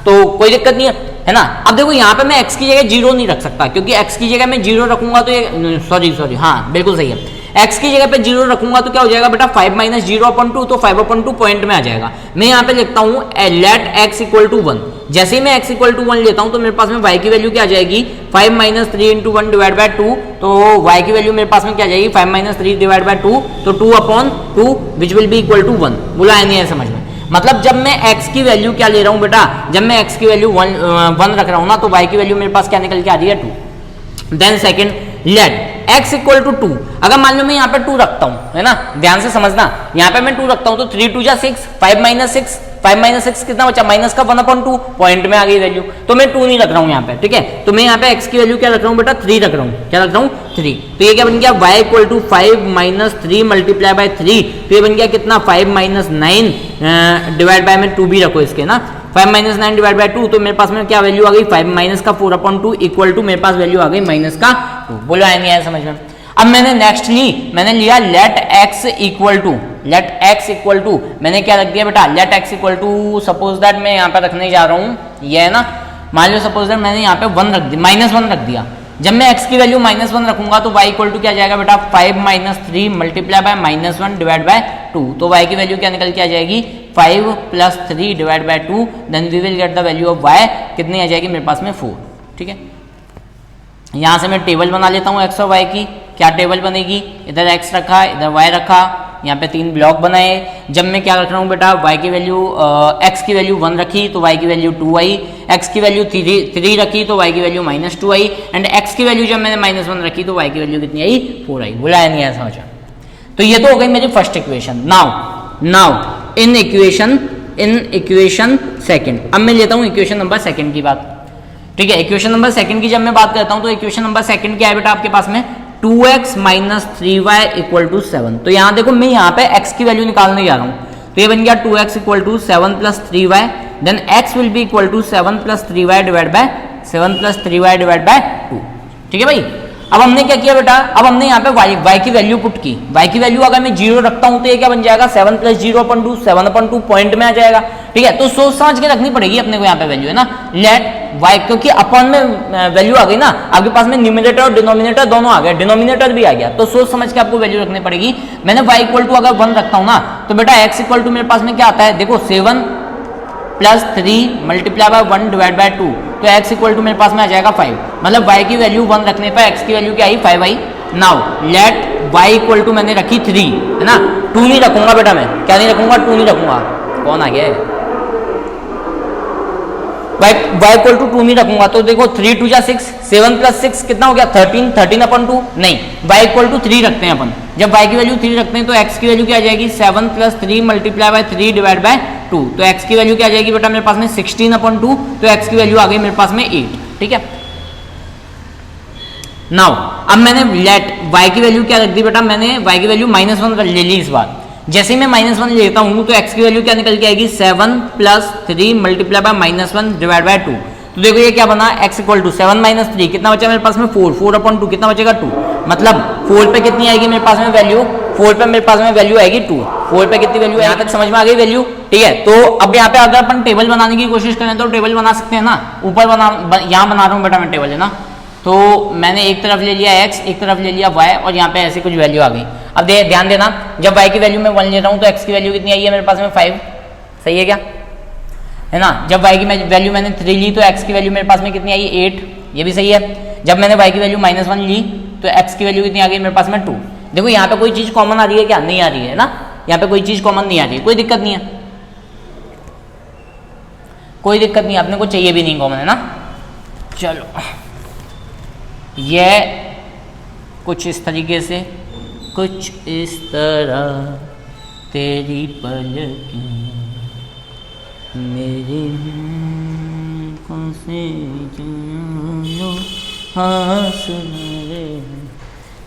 तो कोई दिक्कत नहीं है ना। अब देखो यहाँ पे मैं x की जगह 0 नहीं रख सकता, क्योंकि x की जगह मैं 0 रखूंगा तो ये सॉरी हाँ बिल्कुल सही है, x की जगह पे 0 रखूंगा तो क्या हो जाएगा बेटा, 5 - 0/2, तो 5/2 पॉइंट में आ जाएगा। मैं यहाँ पे लिखता हूँ लेट x = 1। जैसे ही मैं x = 1 लेता हूँ तो मेरे पास में y की वैल्यू क्या आ जाएगी, 5 - 3 × 1 / 2, तो y की वैल्यू मेरे पास में क्या आ जाएगी, 5 - 3 / 2, तो 2/2 विच विल बी = 1। बोला नहीं है समझ में, मतलब जब मैं x की वैल्यू क्या ले रहा हूँ बेटा, जब मैं x की वैल्यू 1 रख रहा हूँ ना, तो y की वैल्यू मेरे पास क्या निकल के आ रही है, 2। Then second, let x = 2। अगर मान लो मैं यहाँ पे 2 रखता हूँ, है ना, ध्यान से समझना, यहाँ पे मैं 2 रखता हूँ तो 3 × 2 = 6, 5 - 6 5 माइनस 6 कितना बचा, माइनस का 1/2, पॉइंट में आ गई वैल्यू, तो मैं 2 नहीं रख रहा हूँ यहाँ पे, ठीक है। तो मैं यहाँ पे x की वैल्यू क्या रख रहा हूँ बेटा, 3 रख रहा हूँ, क्या रख रहा हूँ, 3। तो ये क्या बन गया, y equal to 5 minus 3 multiply by 3, तो ये बन गया कितना, 5 माइनस 9 डिवाइड बाय में 2 भी रखो इसके ना, 5 माइनस 9 डिवाइड बाय 2, तो मेरे पास में क्या वैल्यू आ गई, 5 माइनस का 4/2 इक्वल टू मेरे पास वैल्यू आ गई माइनस का 2। बोलो आया नहीं आया समझ में। अब मैंने नेक्स्ट मैंने लिया लेट x इक्वल टू मैंने क्या रख दिया बेटा, let x equal to suppose that मैं यहाँ पे रखने जा रहा हूँ, ये है ना, मान लो सपोज दैट मैंने यहाँ पे 1 रख दिया, -1 रख दिया। जब मैं x की वैल्यू -1 रखूंगा तो y इक्वल टू क्या जाएगा बेटा, 5 minus 3 multiply by -1 divide by 2, तो y की वैल्यू क्या निकल के आ जाएगी, 5 plus 3 divide by 2, then we will get the value of y, कितनी आ जाएगी मेरे पास में 4, ठीक है। यहाँ से मैं टेबल बना लेता हूँ x और y की, क्या टेबल बनेगी, इधर x रखा, इधर y रखा, यहाँ पे 3 ब्लॉक बनाए। जब मैं क्या रख रहा हूँ बेटा, y की वैल्यू x की वैल्यू 1 रखी तो y की वैल्यू 2 आई, x की वैल्यू 3 रखी तो y की वैल्यू -2 आई, एंड x की वैल्यू जब मैंने -1 रखी तो y की वैल्यू कितनी आई, 4 आई। बुलाया नहीं आया समझा। तो ये तो हो गई मेरी first equation. Now in equation second, अब मैं लेता हूँ इक्वेशन नंबर सेकंड की बात, ठीक है। इक्वेशन नंबर सेकंड की जब मैं बात करता हूँ तो इक्वेशन नंबर सेकंड क्या है बेटा आपके पास में, 2x minus 3y equal to 7। तो यहाँ देखो मैं यहाँ पे x की वैल्यू निकालने जा रहा हूँ, तो ये बन गया 2x equal to 7 plus 3y, then x will be equal to 7 plus 3y divide by 2, ठीक है भाई। अब हमने क्या किया बेटा, अब हमने यहाँ पे y की वैल्यू पुट की, y की वैल्यू अगर मैं 0 रखता हूँ तो ये क्या बन जाएगा, 7 प्लस 0/2, 7/2 पॉइंट में आ जाएगा, ठीक है। तो सोच समझ के रखनी पड़ेगी अपने को यहाँ पे वैल्यू, है ना, लेट y, क्योंकि अपॉन में वैल्यू आ गई ना, आपके पास में न्यूमिनेटर और डिनोमिनेटर दोनों आ गए, डिनोमिनेटर भी आ गया, तो सोच समझ के आपको वैल्यू रखनी पड़ेगी। मैंने y इक्वल टू अगर 1 रखता हूँ ना, तो बेटा x इक्वल टू मेरे पास में क्या आता है, देखो 7 plus 3 multiply by 1 divide by 2, तो x इक्वल टू मेरे पास में आ जाएगा 5, मतलब y की वैल्यू 1 रखने पर x की वैल्यू क्या आई, 5 आई। Now let y equal to मैंने रखी 3, है ना, 2 नहीं रखूंगा बेटा, मैं क्या नहीं रखूंगा, 2 नहीं रखूंगा, कौन आ गया है, y इक्वल टू 2 नहीं रखूंगा, तो देखो 3 2 जा 6, 7 प्लस 6 कितना हो गया, 13/2, नहीं y इक्वल टू 3 रखते हैं अपन। जब y की वैल्यू 3 रखते हैं तो x की वैल्यू क्या आ जाएगी, 7 plus 3 multiply by 3 divide by 2, तो x की वैल्यू क्या आ जाएगी बेटा मेरे पास में 16/2, तो x की वैल्यू आ गई मेरे पास में 8, ठीक है। नाउ अब मैंने लेट y की वैल्यू क्या रख दी बेटा, मैंने y की वैल्यू -1 ले ली इस बार। जैसे ही मैं -1 लेता हूँ तो x की वैल्यू क्या निकल के आएगी, 7 plus 3 multiply by -1 divide by 2, तो देखो ये क्या बना, x इक्वल टू 7 माइनस 3 कितना बचा मेरे पास में 4/2 कितना बचेगा 2, मतलब 4 पे कितनी आएगी मेरे पास में वैल्यू, 4 पे मेरे पास में वैल्यू आएगी 2, 4 पे कितनी वैल्यू, यहाँ तक समझ में आ गई वैल्यू, ठीक है। तो अब यहाँ पे अगर अपन टेबल बनाने की कोशिश करें तो टेबल बना सकते हैं ना, ऊपर यहाँ बना रहा हूँ बेटा मैं टेबल, है ना, तो मैंने एक तरफ ले लिया x, एक तरफ ले लिया y, और यहाँ पे ऐसी कुछ वैल्यू आ गई। अब ध्यान देना, जब y की वैल्यू मैं 1 ले रहा हूँ तो x की वैल्यू कितनी आई है मेरे पास में 5, सही है क्या, है ना। जब y की वैल्यू मैंने 3 ली तो x की वैल्यू मेरे पास में कितनी आई, 8, ये भी सही है। जब मैंने y की वैल्यू -1 ली तो x की वैल्यू कितनी आ गई मेरे पास में 2। देखो यहाँ पे कोई चीज कॉमन आ रही है क्या, नहीं आ रही है ना, यहाँ पे कोई चीज कॉमन नहीं आ रही है, कोई दिक्कत नहीं है, कोई दिक्कत नहीं, अपने को चाहिए भी नहीं कॉमन, है ना। चलो ये कुछ इस तरीके से, कुछ इस तरह तेरी पलकें मेरी से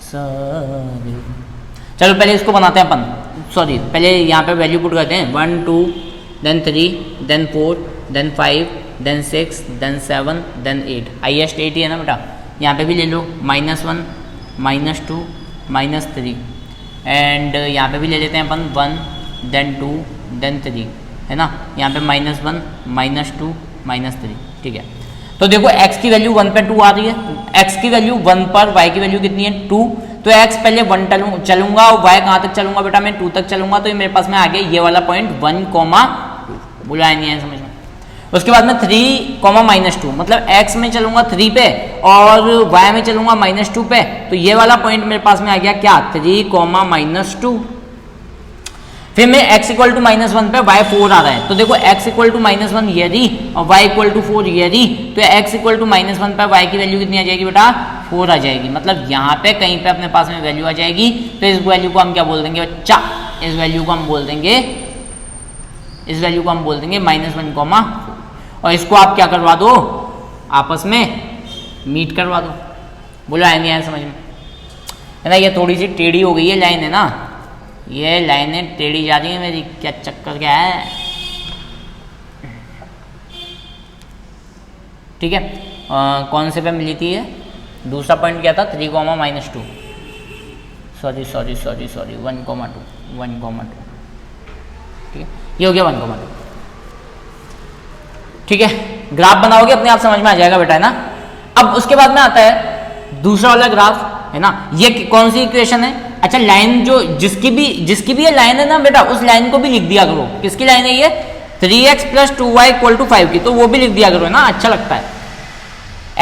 सारे। चलो पहले इसको बनाते हैं अपन, सॉरी पहले यहाँ पे वैल्यू पुट करते हैं, 1 2 then 3 then 4 then 5 then 6 then 7 then 8, highest 8 ही है ना बेटा, यहाँ पे भी ले लो -1 -2 -3, एंड यहाँ पे भी ले लेते हैं अपन 1 देन 2 देन 3, है ना, यहाँ पे -1 -2 -3, ठीक है। तो देखो x की वैल्यू 1 पे 2 आ रही है, x की वैल्यू 1 पर y की वैल्यू कितनी है 2, तो x पहले 1 चलूंगा और y कहाँ तक चलूंगा बेटा, मैं 2 तक चलूंगा, तो ये मेरे पास में आ गया ये वाला पॉइंट 1, बुलाया नहीं है समझ में। उसके बाद में 3, -2, मतलब x में चलूंगा 3 पे और y में चलूंगा -2 पे, तो ये वाला पॉइंट मेरे पास में आ गया क्या, 3, -2। फिर मैं x इक्वल टू -1 पे y 4 आ रहा है, तो देखो x इक्वल टू -1 ये रही और y इक्वल टू 4 ये रही, तो x इक्वल टू -1 पे y की वैल्यू कितनी आ जाएगी बेटा, 4 आ जाएगी, मतलब यहाँ पे कहीं पे अपने पास में वैल्यू आ जाएगी। तो इस वैल्यू को हम क्या बोल देंगे बच्चा, इस वैल्यू को हम बोल देंगे इस वैल्यू को हम बोल देंगे -1, और इसको आप क्या करवा दो, आपस में मीट करवा दो। बोलो आया नहीं आया समझ में, है ना। ये थोड़ी सी टेढ़ी हो गई है लाइन, है ना, ये लाइनें टेढ़ी जा रही है मेरी, क्या चक्कर क्या है, ठीक है। कौन से पे मिली थी ये, दूसरा पॉइंट क्या था, 3, -2, सॉरी 1,2, 1,2, ठीक है, ये हो गया 1,2, ठीक है। ग्राफ बनाओगे अपने आप समझ में आ जाएगा बेटा, है ना। अब उसके बाद में आता है दूसरा वाला ग्राफ, है ना। ये कौन सी इक्वेशन है, अच्छा लाइन जो जिसकी भी ये लाइन है ना बेटा, उस लाइन को भी लिख दिया करो। किसकी लाइन है ये, 3x + 2y = 5 की, तो वो भी लिख दिया करो, है ना, अच्छा लगता है।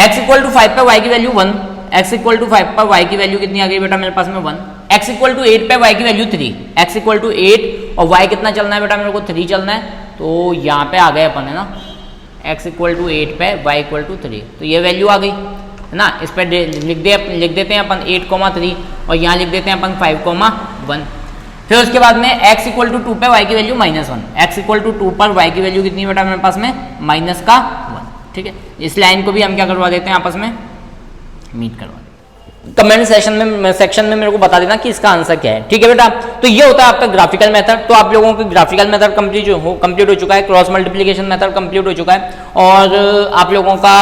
x = 5 पर y की वैल्यू 1, x = 5 पर y की वैल्यू कितनी आ गई बेटा मेरे पास में 1, x = 8 पे y की वैल्यू 3, x = 8 और y कितना चलना है बेटा मेरे को 3 चलना है, तो यहाँ पे आ गए अपन, है ना, x = 8 पे y = 3, तो ये वैल्यू आ गई, है ना। इस पर लिख देते हैं अपन 8,3 और यहाँ लिख देते हैं अपन 5,1। फिर उसके बाद में x = 2 पे y की वैल्यू -1, x = 2 पर y की वैल्यू कितनी बेटा मेरे पास में -1, ठीक है। इस लाइन को भी हम क्या करवा देते हैं, आपस में मीट करवा देते हैं। कमेंट सेक्शन में मेरे को बता देना कि इसका आंसर क्या है, ठीक है बेटा। तो ये होता है आपका ग्राफिकल मेथड। तो आप लोगों को ग्राफिकल मेथड कंप्लीट हो चुका है, क्रॉस मल्टीप्लिकेशन मेथड कंप्लीट हो चुका है, और आप लोगों का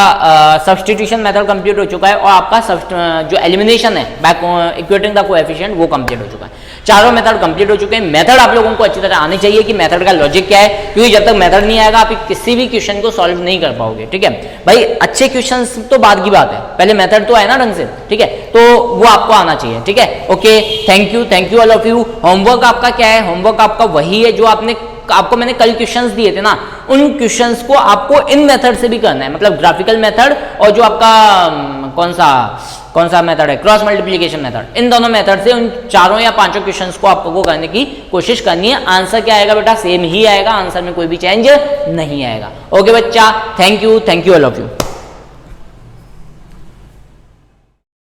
सब्स्टिट्यूशन मेथड कंप्लीट हो चुका है, और आपका जो एलिमिनेशन है बैक इक्वेटिंग द कोएफिशिएंट वो कंप्लीट हो चुका है। चारों मेथड कंप्लीट हो चुके हैं। मेथड आप लोगों को अच्छी तरह आनी चाहिए कि मेथड का लॉजिक क्या है, क्योंकि जब तक मेथड नहीं आएगा आप किसी भी क्वेश्चन को सॉल्व नहीं कर पाओगे, ठीक है भाई। अच्छे क्वेश्चन तो बाद की बात है, पहले मेथड तो आए ना ढंग से, ठीक है, तो वो आपको आना चाहिए, ठीक है। Okay, thank you all of you. Homework आपका क्या है, होमवर्क आपका वही है जो आपको मैंने कल क्वेश्चंस दिए थे ना, उन क्वेश्चंस को आपको इन मेथड से भी करना है, मतलब ग्राफिकल मेथड और जो आपका कौन सा मेथड है, क्रॉस मल्टीप्लिकेशन मेथड, इन दोनों मेथड से उन 4 या 5 क्वेश्चंस को आपको करने की कोशिश करनी है। आंसर क्या आएगा बेटा, सेम ही आएगा, आंसर में कोई भी चेंज नहीं आएगा। ओके बच्चा, thank you all of you.